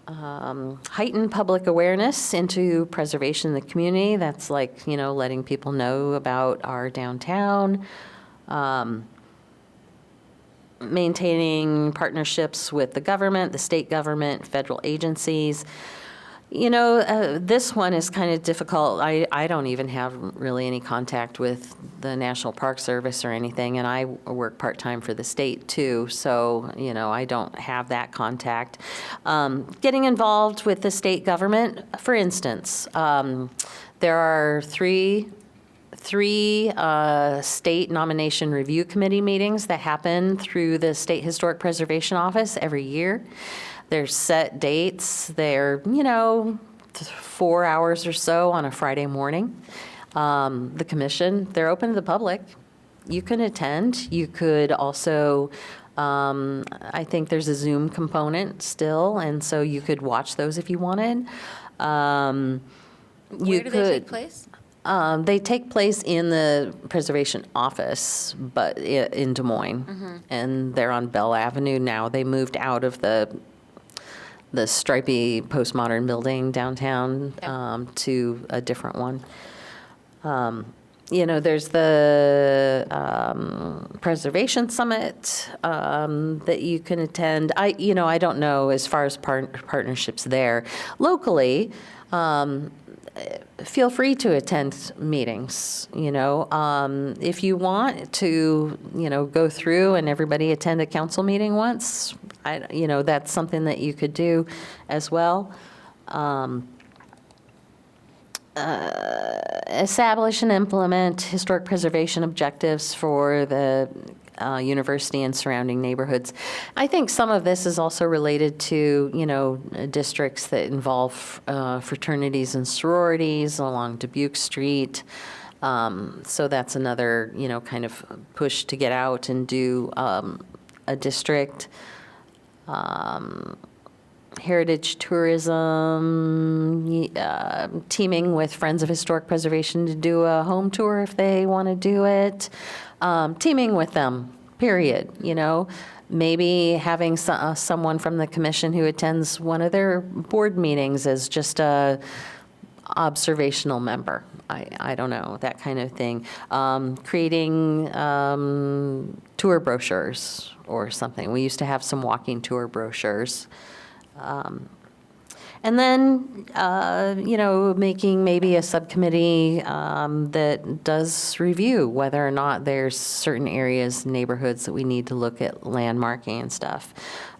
Heighten public awareness into preservation in the community. That's like, letting people know about our downtown. Maintaining partnerships with the government, the state government, federal agencies. This one is kind of difficult. I don't even have really any contact with the National Park Service or anything, and I work part-time for the state too, so, I don't have that contact. Getting involved with the state government, for instance, there are 3 3 state nomination review committee meetings that happen through the State Historic Preservation Office every year. There's set dates. They're, 4 hours or so on a Friday morning. The commission, they're open to the public. You can attend. You could also, I think there's a Zoom component still, and so you could watch those if you wanted. Where do they take place? They take place in the preservation office, but in Des Moines. And they're on Bell Avenue now. They moved out of the stripy postmodern building downtown to a different one. There's the Preservation Summit that you can attend. I don't know as far as partnerships there. Locally, feel free to attend meetings, if you want to, go through and everybody attend a council meeting once, that's something that you could do as well. Establish and implement historic preservation objectives for the university and surrounding neighborhoods. I think some of this is also related to, districts that involve fraternities and sororities along Dubuque Street. So that's another, kind of push to get out and do a district. Heritage tourism, teaming with Friends of Historic Preservation to do a home tour if they want to do it. Teaming with them, period, Maybe having someone from the commission who attends one of their board meetings as just a observational member. I don't know, that kind of thing. Creating tour brochures or something. We used to have some walking tour brochures. And then, making maybe a subcommittee that does review whether or not there's certain areas, neighborhoods that we need to look at landmarking and stuff.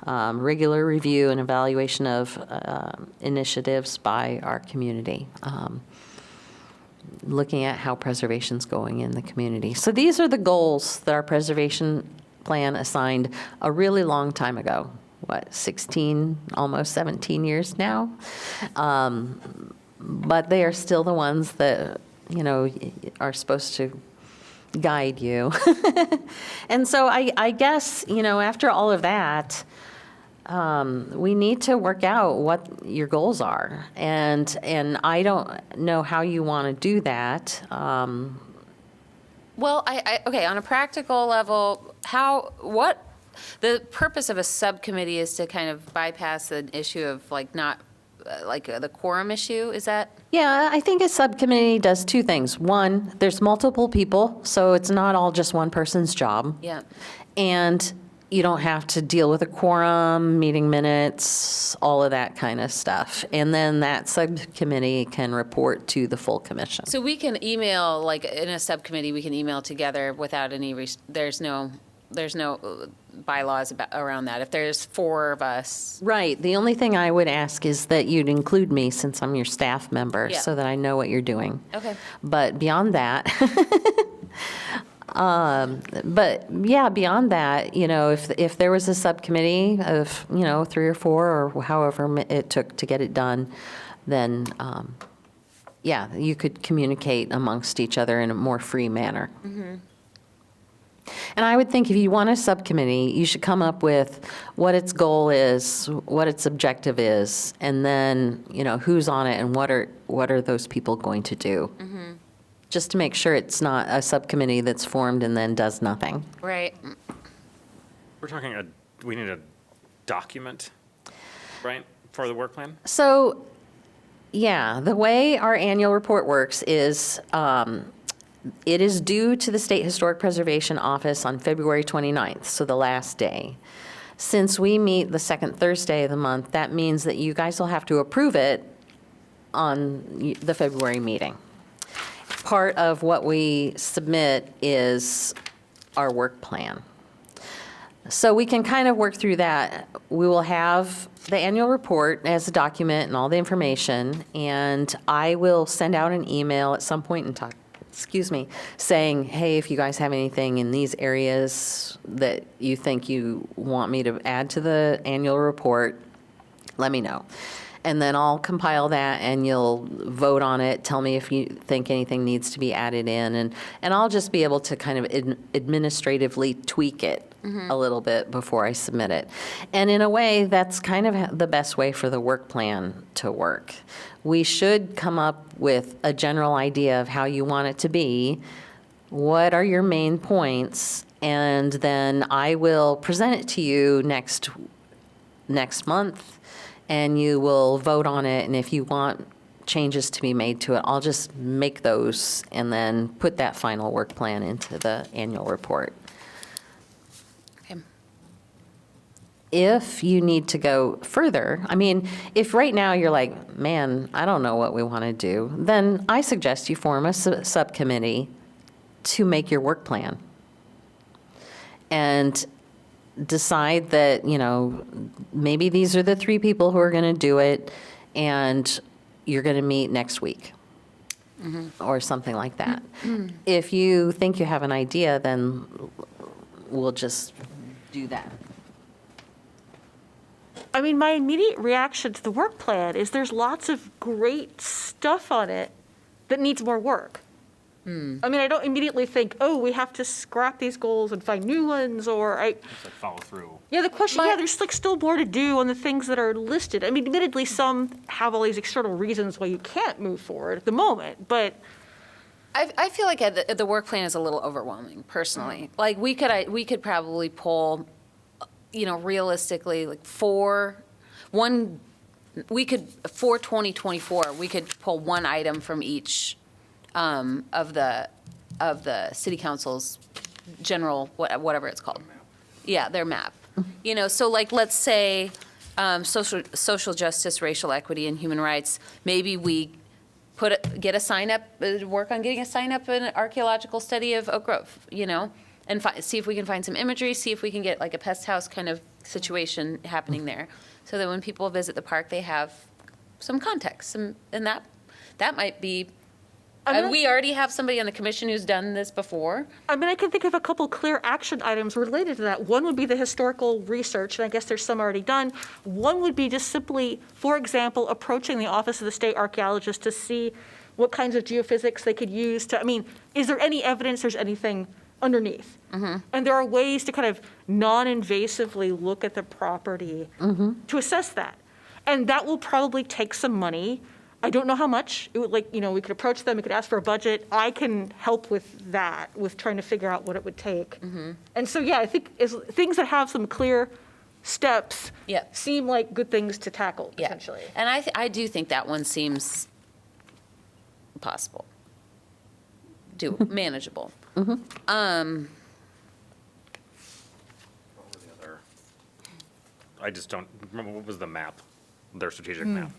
Regular review and evaluation of initiatives by our community. Looking at how preservation's going in the community. So these are the goals that our preservation plan assigned a really long time ago. 16, almost 17 years now. But they are still the ones that, are supposed to guide you. And so I guess, after all of that, we need to work out what your goals are. And I don't know how you want to do that. Well, okay, on a practical level, the purpose of a subcommittee is to kind of bypass the issue of the quorum issue, is that? Yeah, I think a subcommittee does 2 things. One, there's multiple people, so it's not all just one person's job. Yeah. And you don't have to deal with a quorum, meeting minutes, all of that kind of stuff. And then that subcommittee can report to the full commission. So we can email, in a subcommittee, we can email together without any, there's no bylaws around that. If there's 4 of us. Right. The only thing I would ask is that you'd include me since I'm your staff member, Yeah. so that I know what you're doing. Okay. But beyond that, beyond that, if there was a subcommittee of, 3 or 4 or however it took to get it done, then, you could communicate amongst each other in a more free manner. Mm-hmm. And I would think if you want a subcommittee, you should come up with what its goal is, what its objective is, and then, who's on it and what are those people going to do? Mm-hmm. Just to make sure it's not a subcommittee that's formed and then does nothing. Right. We're talking, we need a document, right, for the work plan? So, the way our annual report works is it is due to the State Historic Preservation Office on February 29th, so the last day. Since we meet the second Thursday of the month, that means that you guys will have to approve it on the February meeting. Part of what we submit is our work plan. So we can kind of work through that. We will have the annual report as a document and all the information, and I will send out an email at some point in excuse me, saying, hey, if you guys have anything in these areas that you think you want me to add to the annual report, let me know. And then I'll compile that and you'll vote on it, tell me if you think anything needs to be added in, and I'll just be able to kind of administratively tweak it a little bit before I submit it. And in a way, that's kind of the best way for the work plan to work. We should come up with a general idea of how you want it to be, what are your main points, and then I will present it to you next month, and you will vote on it, and if you want changes to be made to it, I'll just make those and then put that final work plan into the annual report. Okay. If you need to go further, I mean, if right now you're like, man, I don't know what we want to do, then I suggest you form a subcommittee to make your work plan. And decide that, you know, maybe these are the 3 people who are going to do it, and you're going to meet next week, or something like that. If you think you have an idea, then we'll just do that. I mean, my immediate reaction to the work plan is there's lots of great stuff on it that needs more work. I mean, I don't immediately think, oh, we have to scrap these goals and find new ones, or It's like follow through. yeah, the question, yeah, there's like still more to do on the things that are listed. I mean, admittedly, some have all these external reasons why you can't move forward at the moment, but I feel like the work plan is a little overwhelming, personally. Like, we could probably pull, you know, realistically, like for 2024, we could pull one item from each of the city council's general, whatever it's called. Yeah, their map. You know, so like, let's say social justice, racial equity, and human rights. Maybe we get a sign up, work on getting a sign up in an archaeological study of Oak Grove, you know, and see if we can find some imagery, see if we can get like a pest house kind of situation happening there, so that when people visit the park, they have some context, and that might be. We already have somebody on the commission who's done this before. I mean, I can think of a couple clear action items related to that. One would be the historical research, and I guess there's some already done. One would be just simply, for example, approaching the Office of the State Archaeologist to see what kinds of geophysics they could use to, I mean, is there any evidence there's anything underneath? And there are ways to kind of non-invasively look at the property to assess that. And that will probably take some money. I don't know how much. It would, like, you know, we could approach them, we could ask for a budget. I can help with that, with trying to figure out what it would take. And so, yeah, I think things that have some clear steps Yep. seem like good things to tackle, Yeah. potentially. And I do think that one seems possible, manageable. What were the other? I just don't remember, what was the map, their strategic map?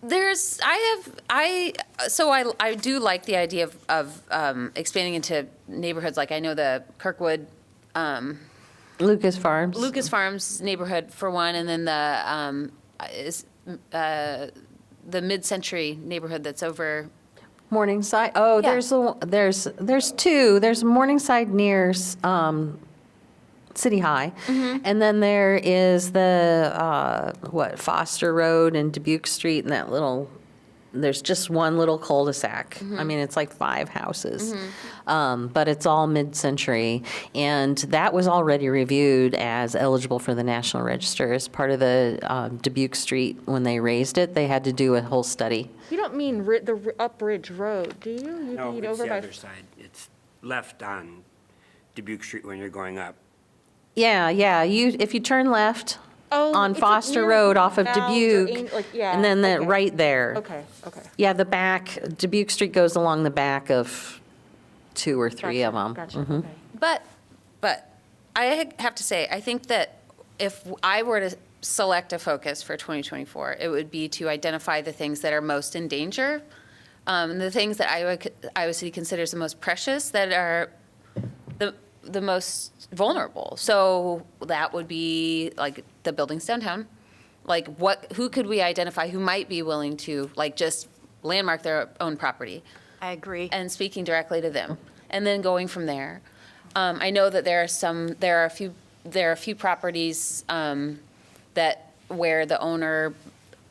I do like the idea of expanding into neighborhoods, like I know the Kirkwood, Lucas Farms. Lucas Farms neighborhood for one, and then the mid-century neighborhood that's over. Morningside. Oh, Yeah. there's 2. There's Morningside near City High, and then there is the Foster Road and Dubuque Street, and that little. There's just one little cul-de-sac. I mean, it's like 5 houses, but it's all mid-century, and that was already reviewed as eligible for the National Register as part of the Dubuque Street. When they raised it, they had to do a whole study. You don't mean the Up Ridge Road, do you? You No, mean it's over the by. other side. It's left on Dubuque Street when you're going up. Yeah. If you turn left Oh, on it's Foster near Road off of Mounds or Dubuque, like, yeah, and then okay. right there. Okay. Yeah, the back, Dubuque Street goes along the back of 2 or 3 of them. Gotcha, okay. But I have to say, I think that if I were to select a focus for 2024, it would be to identify the things that are most in danger, the things that Iowa City considers the most precious, that are the most vulnerable. So that would be like the buildings downtown. Like who could we identify who might be willing to like just landmark their own property? I agree. and speaking directly to them, and then going from there. I know that there are a few properties that where the owner,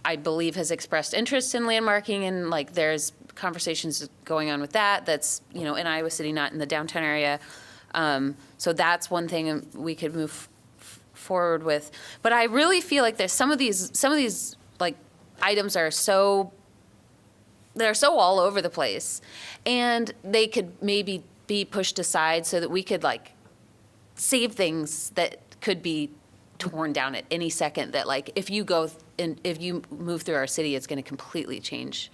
I believe, has expressed interest in landmarking, and like there's conversations going on with that. That's in Iowa City, not in the downtown area. So that's one thing we could move forward with. But I really feel like there's some of these like items are they're so all over the place, and they could maybe be pushed aside so that we could like save things that could be torn down at any second, that like if you move through our city, it's going to completely change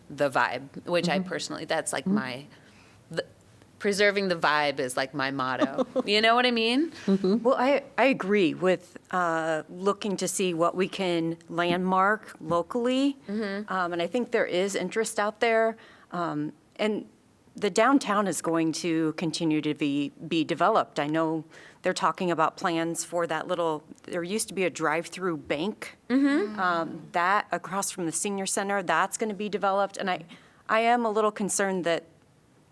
the vibe, which I personally, that's like preserving the vibe is like my motto. You know what I mean? Well, I agree with looking to see what we can landmark locally. And I think there is interest out there. And the downtown is going to continue to be developed. I know they're talking about plans for that there used to be a drive-through bank. That across from the senior center, that's going to be developed. And I am a little concerned that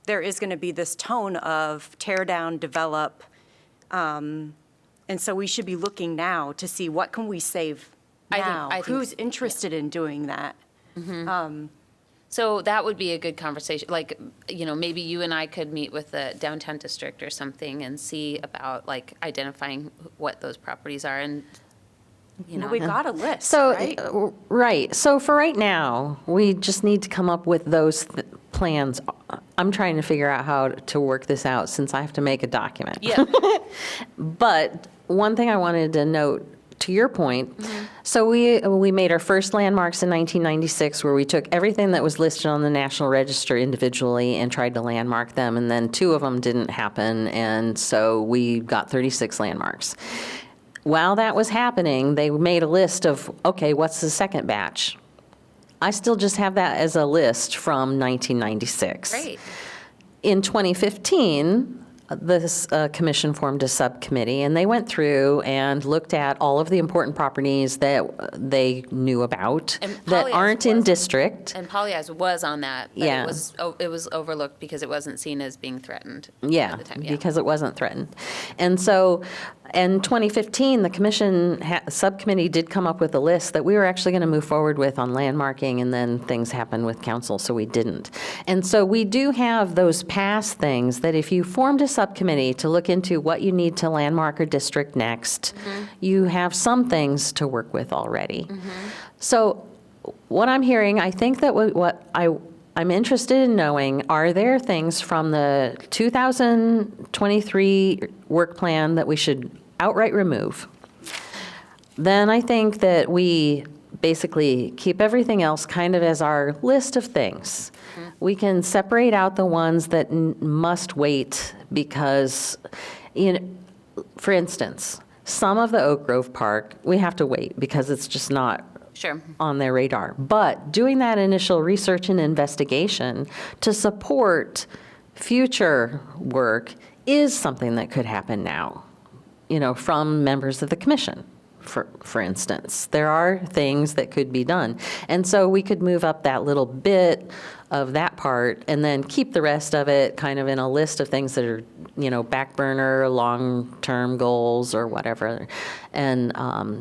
there is going to be this tone of tear down, develop. And so we should be looking now to see what can we save now? I think Who's interested in doing that? So that would be a good conversation. Like, maybe you and I could meet with the downtown district or something and see about like identifying what those properties are, and Well, we got a list, So, right? right. So for right now, we just need to come up with those plans. I'm trying to figure out how to work this out since I have to make a document. yeah. But one thing I wanted to note, to your point, so we made our first landmarks in 1996, where we took everything that was listed on the National Register individually and tried to landmark them, and then 2 of them didn't happen, and so we got 36 landmarks. While that was happening, they made a list of, okay, what's the second batch? I still just have that as a list from 1996. Great. In 2015, this commission formed a subcommittee, and they went through and looked at all of the important properties that they knew about And that Polyaz aren't in was- district. And Polyaz was on that, but Yeah. it was overlooked because it wasn't seen as being threatened Yeah, at the time. because it wasn't threatened. And so, in 2015, the commission subcommittee did come up with a list that we were actually going to move forward with on landmarking, and then things happened with council, so we didn't. And so we do have those past things that if you formed a subcommittee to look into what you need to landmark or district next, you have some things to work with already. So what I'm hearing, I think that I'm interested in knowing, are there things from the 2023 work plan that we should outright remove? Then I think that we basically keep everything else kind of as our list of things. We can separate out the ones that must wait because, for instance, some of the Oak Grove Park, we have to wait because it's just not Sure. on their radar. But doing that initial research and investigation to support future work is something that could happen now, from members of the commission, for instance. There are things that could be done. And so we could move up that little bit of that part and then keep the rest of it kind of in a list of things that are, back burner, long-term goals or whatever, and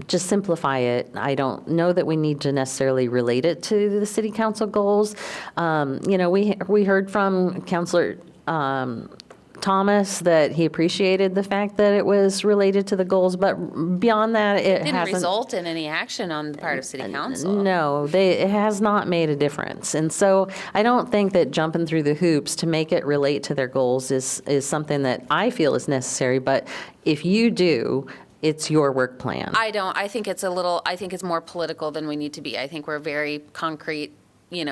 just simplify it. I don't know that we need to necessarily relate it to the city council goals. We heard from Councilor Thomas that he appreciated the fact that it was related to the goals, but beyond that, it Didn't hasn't. result in any action on the part of city council. No, it has not made a difference. And so I don't think that jumping through the hoops to make it relate to their goals is something that I feel is necessary. But if you do, it's your work plan. I don't. I think it's more political than we need to be. I think we're very concrete, this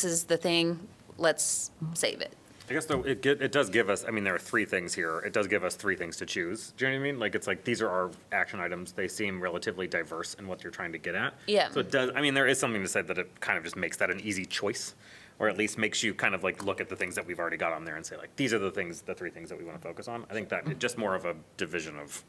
is the thing, let's save it. I guess though, it does give us, there are 3 things here. It does give us 3 things to choose. Do you know what I mean? Like, it's like, these are our action items. They seem relatively diverse in what you're trying to get at. Yeah. So it does, there is something to say that it kind of just makes that an easy choice, or at least makes you kind of like look at the things that we've already got on there and say like, these are the 3 things that we want to focus on. I think that it's just more of a division of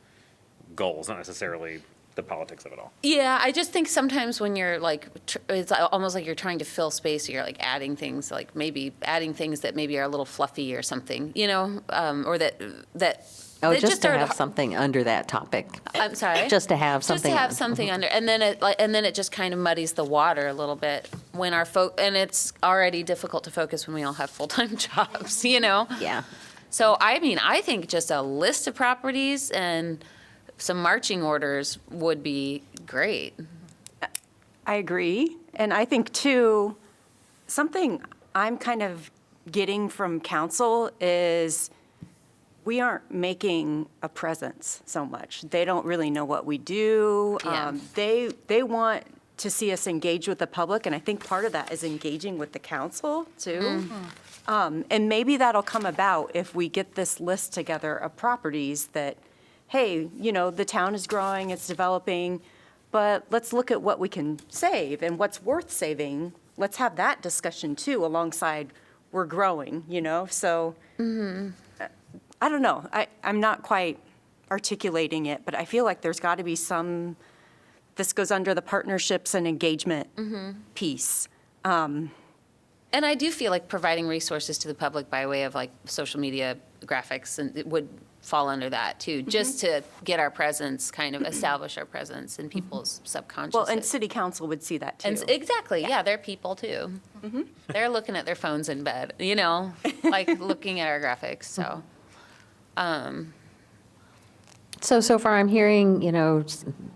goals, not necessarily the politics of it all. Yeah, I just think sometimes when you're like, it's almost like you're trying to fill space, you're like adding things, like maybe adding things that maybe are a little fluffy or something, or that. Oh, that just to are have something under that topic. I'm sorry? Just to have something. Just to have something under, and then it just kind of muddies the water a little bit when and it's already difficult to focus when we all have full-time jobs, Yeah. So, I mean, I think just a list of properties and some marching orders would be great. I agree. And I think, too, something I'm kind of getting from council is we aren't making a presence so much. They don't really know what we do. Yeah. They want to see us engage with the public, and I think part of that is engaging with the council, too. And maybe that'll come about if we get this list together of properties that, hey, the town is growing, it's developing, but let's look at what we can save and what's worth saving. Let's have that discussion, too, alongside we're growing, So I don't know. I'm not quite articulating it, but I feel like there's got to be this goes under the partnerships and engagement piece. And I do feel like providing resources to the public by way of like social media graphics, and it would fall under that too, just to get our presence, kind of establish our presence in people's subconscious. Well, and city council would see that, too. And exactly, yeah, they're people too. They're looking at their phones in bed, like looking at our graphics, so. So far I'm hearing,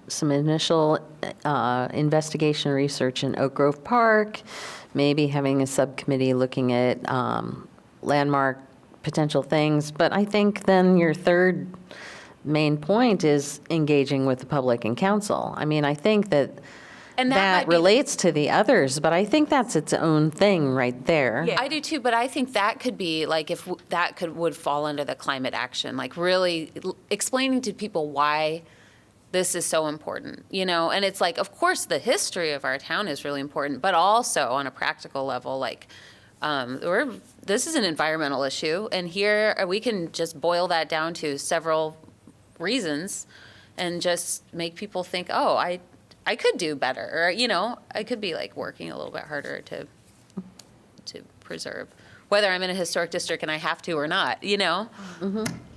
some initial investigation research in Oak Grove Park, maybe having a subcommittee looking at landmark potential things. But I think then your third main point is engaging with the public and council. I mean, I think that And that might be- relates to the others, but I think that's its own thing right there. Yeah. I do too, but I think that could be like if would fall under the climate action, like really explaining to people why this is so important, And it's like, of course, the history of our town is really important, but also on a practical level, like this is an environmental issue, and here we can just boil that down to several reasons, and just make people think, oh, I could do better, or I could be like working a little bit harder to preserve, whether I'm in a historic district and I have to or not,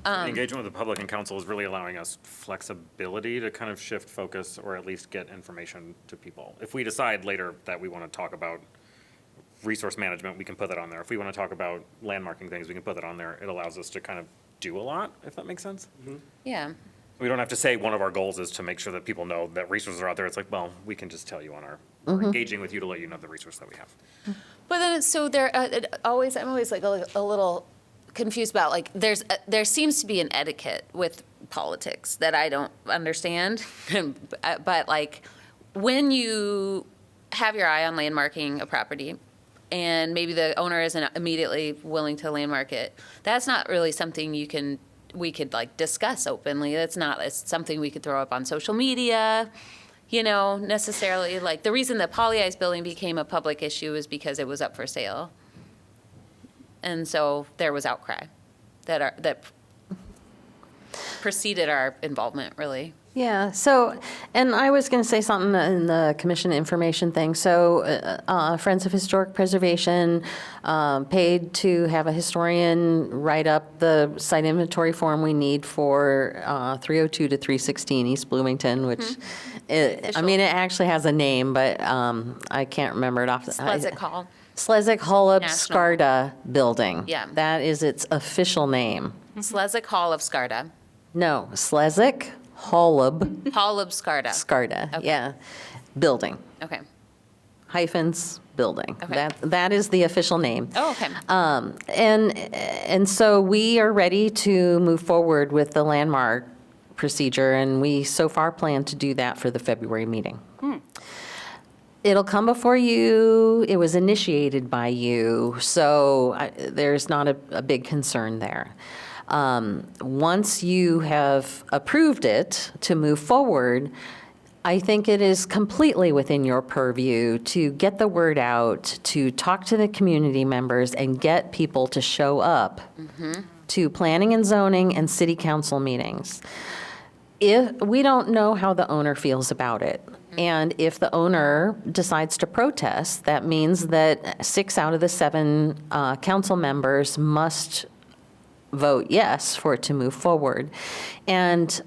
Engagement with the public and council is really allowing us flexibility to kind of shift focus or at least get information to people. If we decide later that we want to talk about resource management, we can put that on there. If we want to talk about landmarking things, we can put that on there. It allows us to kind of do a lot, if that makes sense. Yeah. We don't have to say one of our goals is to make sure that people know that resources are out there. It's like, well, we can just tell you we're engaging with you to let you know the resource that we have. But then, so I'm always like a little confused about, like, there seems to be an etiquette with politics that I don't understand. But like, when you have your eye on landmarking a property, and maybe the owner isn't immediately willing to landmark it, that's not really something we could like discuss openly. It's something we could throw up on social media, necessarily. Like the reason the Poly Eyes building became a public issue is because it was up for sale. And so there was outcry that preceded our involvement, really. Yeah, so, and I was going to say something in the commission information thing. So Friends of Historic Preservation paid to have a historian write up the site inventory form we need for 302 to 316 East Bloomington, which, I mean, it actually has a name, but I can't remember it off the top. Slezak Hall. Slezak Holub National. Skarda Building. Yeah. That is its official name. Slezak Hall of Skarda. No, Slezak Holub Hall of Skarda. Skarda, Okay. yeah, building, Okay. hyphens, building. Okay. That is the official name. Oh, okay. And so we are ready to move forward with the landmark procedure, and we so far plan to do that for the February meeting. It'll come before you, it was initiated by you, so there's not a big concern there. Once you have approved it to move forward, I think it is completely within your purview to get the word out, to talk to the community members and get people to show up to planning and zoning and city council meetings. we don't know how the owner feels about it. And if the owner decides to protest, that means that 6 out of the 7 council members must vote yes for it to move forward. And,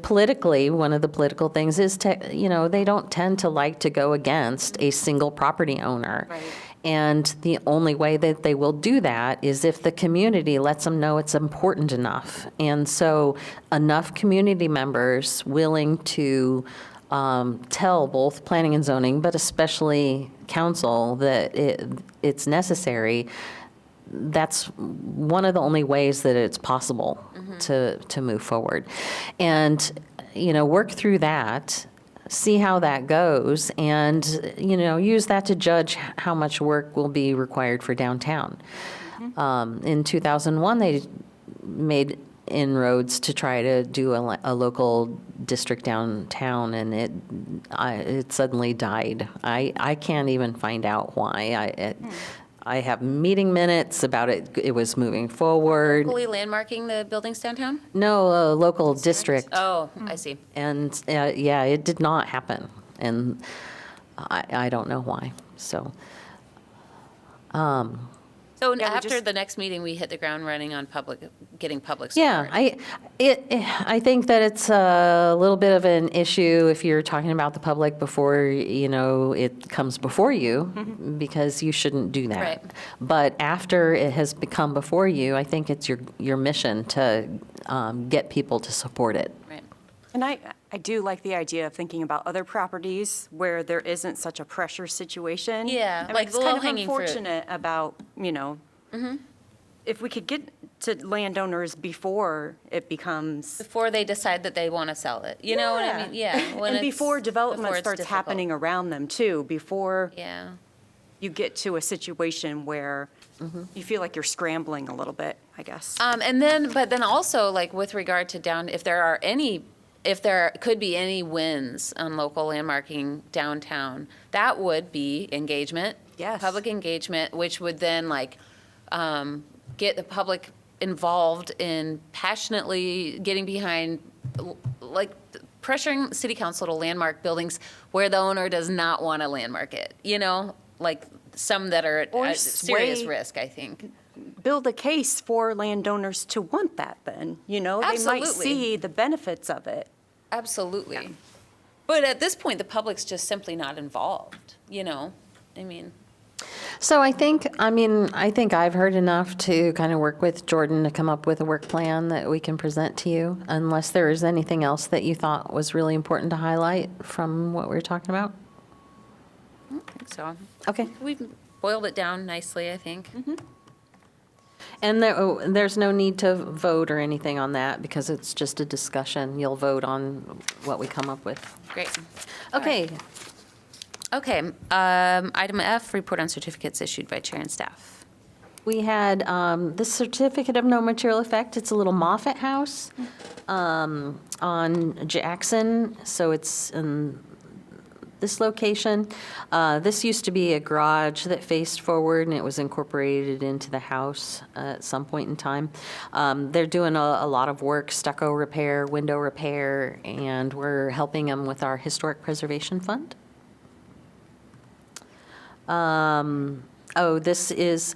politically, one of the political things is, they don't tend to like to go against a single property owner. Right. And the only way that they will do that is if the community lets them know it's important enough. And so enough community members willing to tell both planning and zoning, but especially council, that it's necessary, that's one of the only ways that it's possible to move forward. And, work through that, see how that goes, and, use that to judge how much work will be required for downtown. In 2001, they made inroads to try to do a local district downtown, and it suddenly died. I can't even find out why. I have meeting minutes about it. It was moving forward. Fully landmarking the buildings downtown? No, a local district. Oh, I see. And, yeah, it did not happen. And I don't know why, so. So Yeah, we after just- the next meeting, we hit the ground running on getting public support? Yeah, I think that it's a little bit of an issue if you're talking about the public before, it comes before you, because you shouldn't do that. Right. But after it has become before you, I think it's your mission to get people to support it. Right. And I do like the idea of thinking about other properties where there isn't such a pressure situation. Yeah, I mean, like it's kind of low-hanging fruit. unfortunate about, if we could get to landowners before it becomes. Before they decide that they want to sell it, you know what I mean? Yeah. when And it's- before development before it's starts difficult. happening around them too, before Yeah. you get to a situation where you feel like you're scrambling a little bit, I guess. But then also, like, with regard to if there could be any wins on local landmarking downtown, that would be engagement. Yes. Public engagement, which would then, get the public involved in passionately getting behind, pressuring city council to landmark buildings where the owner does not want to landmark it, some that are Or at serious sway- risk, I think. Build a case for landowners to want that then, They might Absolutely. see the benefits of it. Absolutely. But at this point, the public's just simply not involved, I mean. So I think I've heard enough to kind of work with Jordan to come up with a work plan that we can present to you, unless there is anything else that you thought was really important to highlight from what we were talking about. I don't think so. Okay. We've boiled it down nicely, I think. And there's no need to vote or anything on that because it's just a discussion. You'll vote on what we come up with. Great. Okay. Okay, item F, report on certificates issued by chair and staff. We had the certificate of no material effect. It's a little Moffett house on Jackson, so it's in this location. This used to be a garage that faced forward, and it was incorporated into the house at some point in time. They're doing a lot of work, stucco repair, window repair, and we're helping them with our Historic Preservation Fund. This is,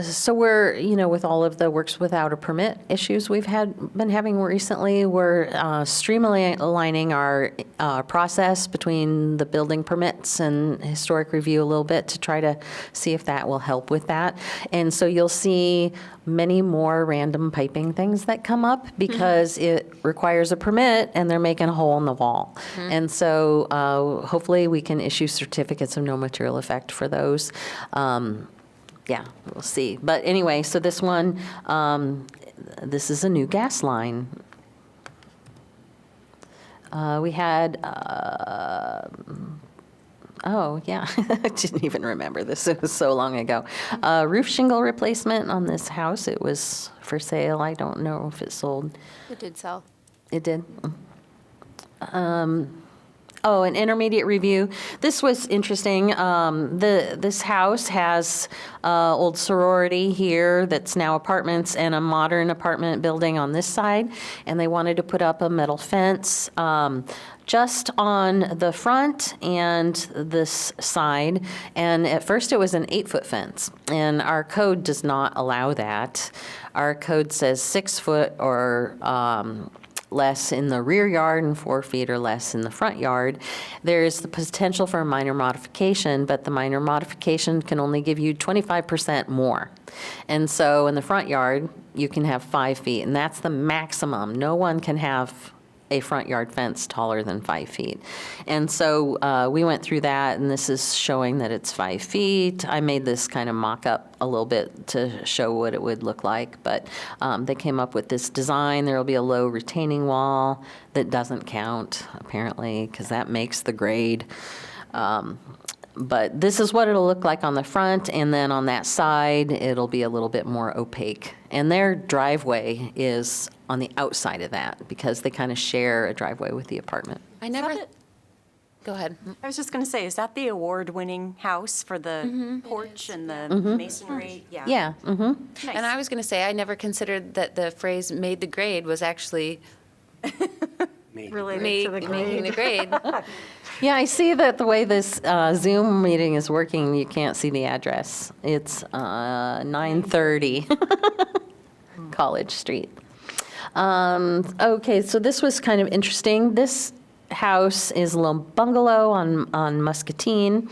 so we're, with all of the works without a permit issues we've been having recently, we're streamlining our process between the building permits and historic review a little bit to try to see if that will help with that. And so you'll see many more random piping things that come up because it requires a permit and they're making a hole in the wall. And so hopefully we can issue certificates of no material effect for those. Yeah, we'll see. But anyway, so this one, this is a new gas line. We had, oh, yeah, I didn't even remember this. It was so long ago. Roof shingle replacement on this house. It was for sale. I don't know if it sold. It did sell. It did? Oh, an intermediate review. This was interesting. This house has old sorority here that's now apartments and a modern apartment building on this side, and they wanted to put up a metal fence just on the front and this side. And at first, it was an 8-foot fence, and our code does not allow that. Our code says 6 foot or less in the rear yard and 4 feet or less in the front yard. There's the potential for a minor modification, but the minor modification can only give you 25% more. And so in the front yard, you can have 5 feet, and that's the maximum. No one can have a front yard fence taller than 5 feet. And so we went through that, and this is showing that it's 5 feet. I made this kind of mock-up a little bit to show what it would look like, but they came up with this design. There will be a low retaining wall that doesn't count, apparently, because that makes the grade. But this is what it'll look like on the front, and then on that side, it'll be a little bit more opaque. And their driveway is on the outside of that, because they kind of share a driveway with the apartment. I never, go ahead. I was just going to say, is that the award-winning house for the porch and the masonry? Yeah, mm-hmm. Nice. And I was going to say, I never considered that the phrase "made the grade" was actually Related to the making the grade. Yeah, I see that the way this Zoom meeting is working, you can't see the address. It's 930 College Street. Okay, so this was kind of interesting. This house is a little bungalow on Muscatine,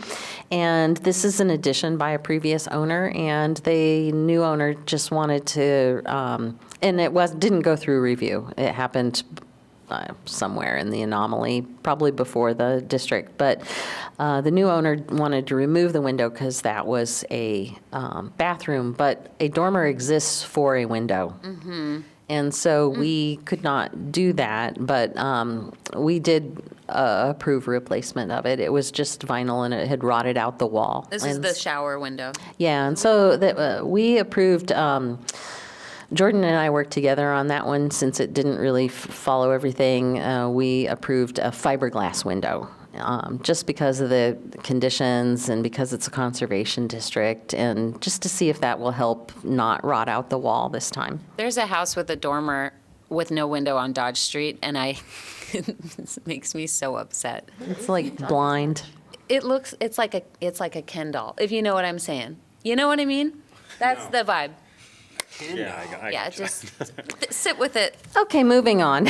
and this is an addition by a previous owner, and the new owner just wanted to, and it didn't go through review. It happened somewhere in the anomaly, probably before the district. But the new owner wanted to remove the window because that was a bathroom, but a dormer exists for a window. And so we could not do that, but we did approve replacement of it. It was just vinyl, and it had rotted out the wall. This is And the shower window. yeah, and so that we approved, Jordan and I worked together on that one since it didn't really follow everything. We approved a fiberglass window, just because of the conditions and because it's a conservation district, and just to see if that will help not rot out the wall this time. There's a house with a dormer with no window on Dodge Street, and it makes me so upset. It's like blind. It's like a Ken doll, if you know what I'm saying. You know what I mean? That's the vibe. Yeah, I Yeah, gotcha. just sit with it. Okay, moving on.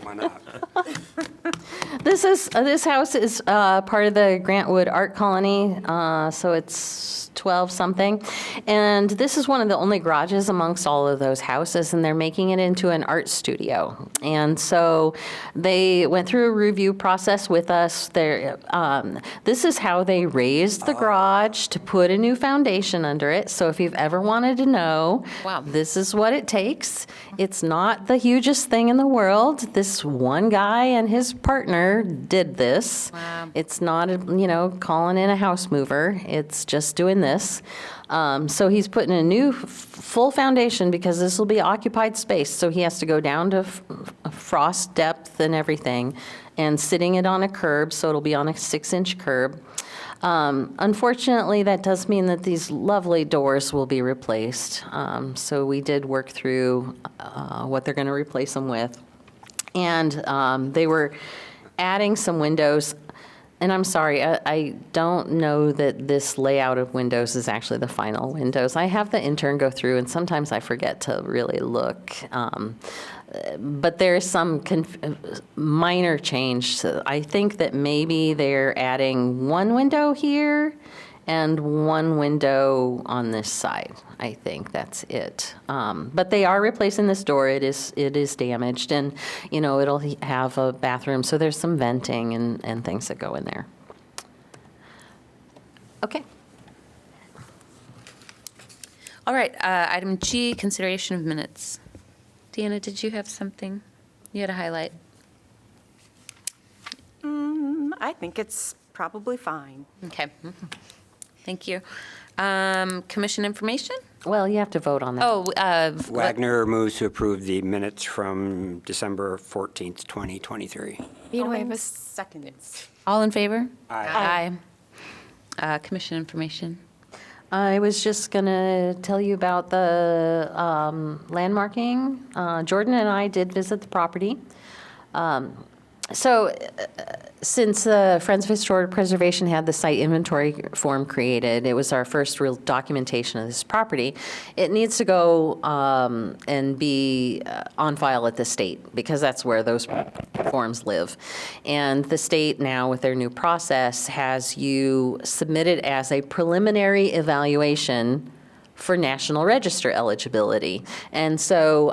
Why not? This house is part of the Grantwood Art Colony, so it's 12-something. And this is one of the only garages amongst all of those houses, and they're making it into an art studio. And so they went through a review process with us. This is how they raised the garage to put a new foundation under it. So if you've ever wanted to know, Wow. this is what it takes. It's not the hugest thing in the world. This one guy and his partner did this. Wow. It's not, calling in a house mover. It's just doing this. So he's putting a new full foundation because this will be occupied space. So he has to go down to frost depth and everything, and sitting it on a curb, so it'll be on a 6-inch curb. Unfortunately, that does mean that these lovely doors will be replaced. So we did work through what they're going to replace them with. And they were adding some windows. And I'm sorry, I don't know that this layout of windows is actually the final windows. I have the intern go through, and sometimes I forget to really look. But there is some minor change. So I think that maybe they're adding one window here and one window on this side. I think that's it. But they are replacing this door. It is damaged, and it'll have a bathroom, so there's some venting and things that go in there. Okay. All right, item G, consideration of minutes. Deanna, did you have something you had to highlight? I think it's probably fine. Okay. Thank you. Commission information? Well, you have to vote on that. Oh, Wagner moves to approve the minutes from December 14th, 2023. You know, I have a Seconds. All in favor? Aye. Aye. Commission information. I was just going to tell you about the landmarking. Jordan and I did visit the property. So since Friends of Historic Preservation had the site inventory form created, it was our first real documentation of this property. It needs to go and be on file at the state, because that's where those forms live. And the state now, with their new process, has you submit it as a preliminary evaluation for National Register eligibility. And so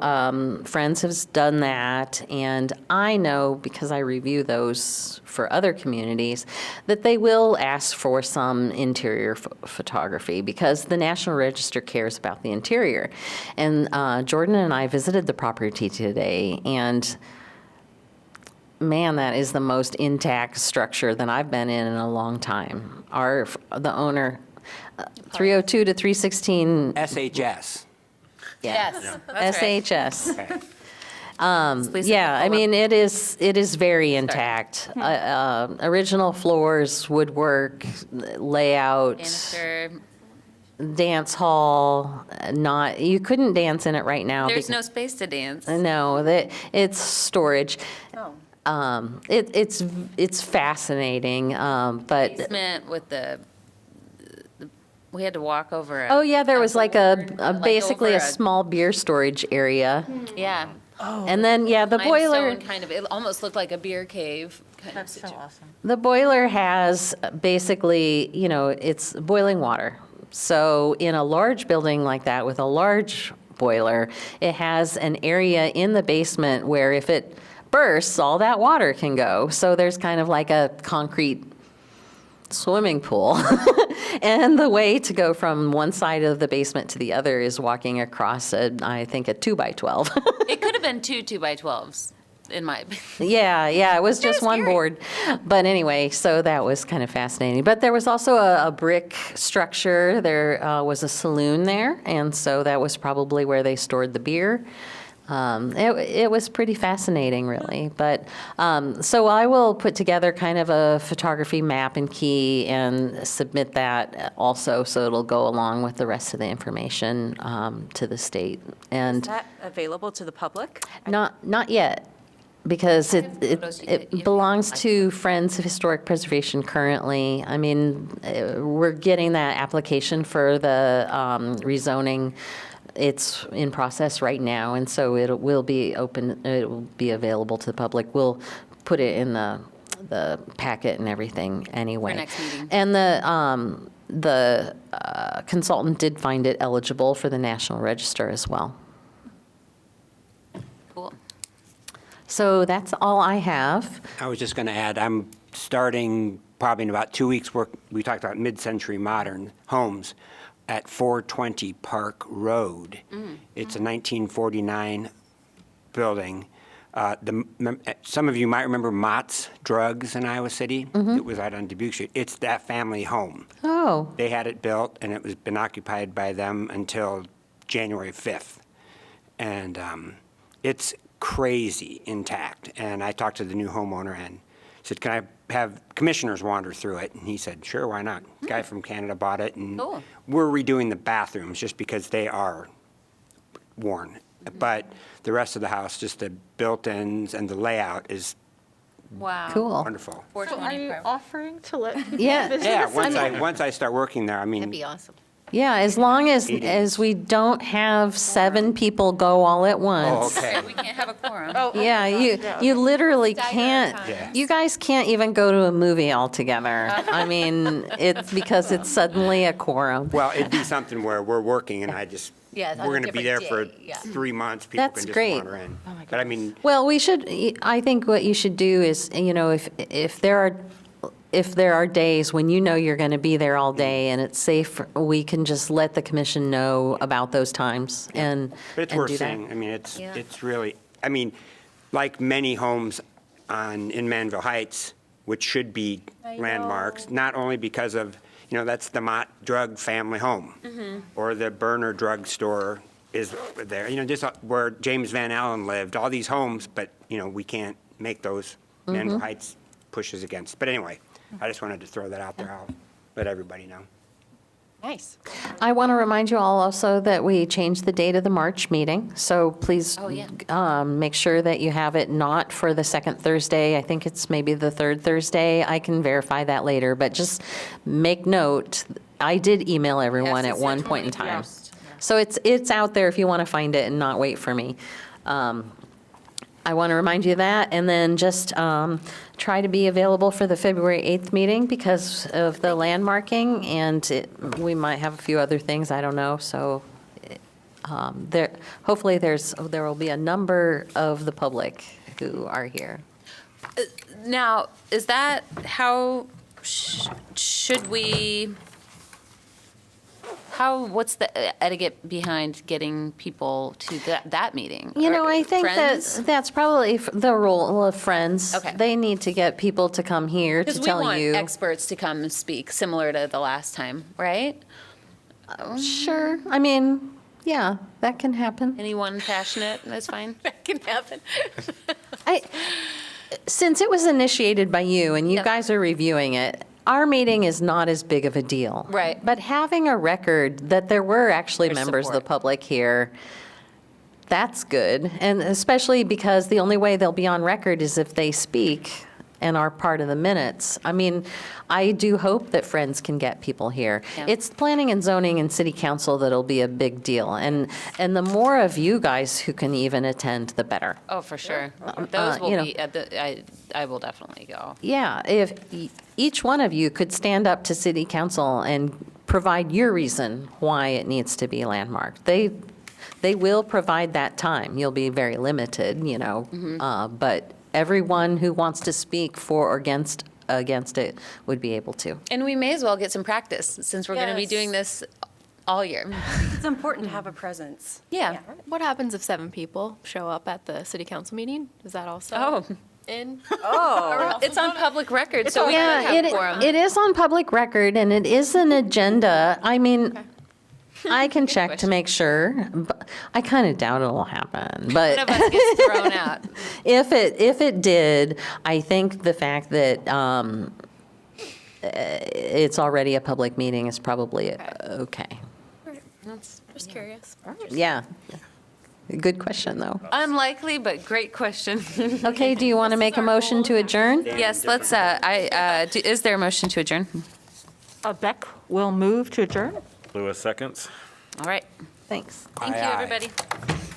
Friends has done that, and I know, because I review those for other communities, that they will ask for some interior photography, because the National Register cares about the interior. And Jordan and I visited the property today, and man, that is the most intact structure that I've been in a long time. The owner, 302 to 316. SHS. Yes, that's right. SHS. Okay. Lisa, Yeah, I pull up. mean, it is very intact. Original floors, woodwork, layout, Banister. dance hall, you couldn't dance in it right now. There's no space to dance. No, it's storage. It's fascinating, but. Basement with we had to walk over. Oh, yeah, there was like basically over a small beer storage area. Yeah. And then, yeah, the boiler, Limestone kind of, it almost looked like a beer cave kind of That's so situation. awesome. the boiler has basically, it's boiling water. So in a large building like that with a large boiler, it has an area in the basement where if it bursts, all that water can go. So there's kind of like a concrete swimming pool. And the way to go from one side of the basement to the other is walking across I think a 2x12. It could have been two 2x12s in my opinion. Yeah, it was just one board. But anyway, so that was kind of fascinating. But there was also a brick structure. There was a saloon there, and so that was probably where they stored the beer. It was pretty fascinating, really. But so I will put together kind of a photography map and key and submit that also, so it'll go along with the rest of the information to the state. Is And that available to the public? not yet, because photos you it could- belongs to Friends of Historic Preservation currently. I mean, we're getting that application for the rezoning. It's in process right now, and so it will be open, it will be available to the public. We'll put it in the packet and everything anyway. next meeting. And the consultant did find it eligible for the National Register as well. Cool. So that's all I have. I was just going to add, I'm starting probably in about 2 weeks' work. We talked about mid-century modern homes at 420 Park Road. It's a 1949 building. Some of you might remember Mott's Drugs in Iowa City. It was out on Dubuque Street. It's that family home. Oh, They had it built, and it was been occupied by them until January 5th. And it's crazy intact. And I talked to the new homeowner and said, can I have commissioners wander through it? And he said, sure, why not? Guy from Canada bought it, and Cool. we're redoing the bathrooms just because they are worn. But the rest of the house, just the built-ins and the layout is Wow. cool. wonderful. So are you offering to let people Yeah. visit? Yeah, once I start working there, I mean, That'd be awesome. Yeah, as long as Meetings. we don't have 7 people go all at oh, once. okay. We can't have a quorum. Yeah, you literally can't, Yeah. you guys can't even go to a movie all together. I mean, it's because it's suddenly a quorum. Well, it'd be something where we're working and Yeah, it's on we're a going to be there different for day, yeah. 3 months. People That's can just great. wander in. But I mean, Well, I think what you should do is, if there are days when you're going to be there all day and it's safe, we can just let the commission know about those times and but it's and worth do that. seeing. I mean, Yeah. it's really, I mean, like many homes in Manville Heights, which should be landmarks, not only because of, that's the Mott Drug family home, or the Berner Drug Store is there, just where James Van Allen lived, all these homes, but, we can't make those Manville Heights pushes against. But anyway, I just wanted to throw that out there. I'll let everybody know. Nice. I want to remind you all also that we changed the date of the March meeting, so please Oh, yeah. make sure that you have it not for the second Thursday. I think it's maybe the third Thursday. I can verify that later, but just make note, I did email everyone Yes, at it's the one point in time. 21st. So it's out there if you want to find it and not wait for me. I want to remind you of that, and then just try to be available for the February 8th meeting because of the landmarking, and we might have a few other things, I don't know, so hopefully there will be a number of the public who are here. Now, is that how, should we, what's the etiquette behind getting people to that meeting? You know, Or I think friends? that's probably the role of friends. Okay. They need to get people to come here to Because we tell want you. experts to come and speak, similar to the last time, right? Sure, I mean, yeah, that can happen. Anyone passionate, that's fine. That can happen. Since it was initiated by you and you Yep. guys are reviewing it, our meeting is not as big of a deal. Right. But having a record that there were actually There's members of the support. public here, that's good. And especially because the only way they'll be on record is if they speak and are part of the minutes. I mean, I do hope that Friends can get people here. Yeah. It's planning and zoning and city council that'll be a big deal. And the more of you guys who can even attend, the better. Oh, for sure. Those will you know. be, I will definitely go. Yeah, if each one of you could stand up to city council and provide your reason why it needs to be landmarked. They will provide that time. You'll be very limited, you know, but everyone who wants to speak for or against it would be able to. And we may as well get some practice, since we're going to be Yes. doing this all year. It's important to have a presence. Yeah. What happens if 7 people show up at the city council meeting? Is that also Oh, in? it's on public record, so we could Yeah, have quorum. it is on public record, and it is an agenda. I mean, I can check to question. make sure, but I kind of doubt it'll happen. One of But us gets thrown out. if it did, I think the fact that it's already a public meeting is probably okay. Just curious. Yeah. Good question, though. Unlikely, but great question. Okay, do you want to make a motion to adjourn? Yes, let's, is there a motion to adjourn? Beck will move to adjourn. Lewis seconds. All right. Thanks. Thank you, Aye, aye. everybody.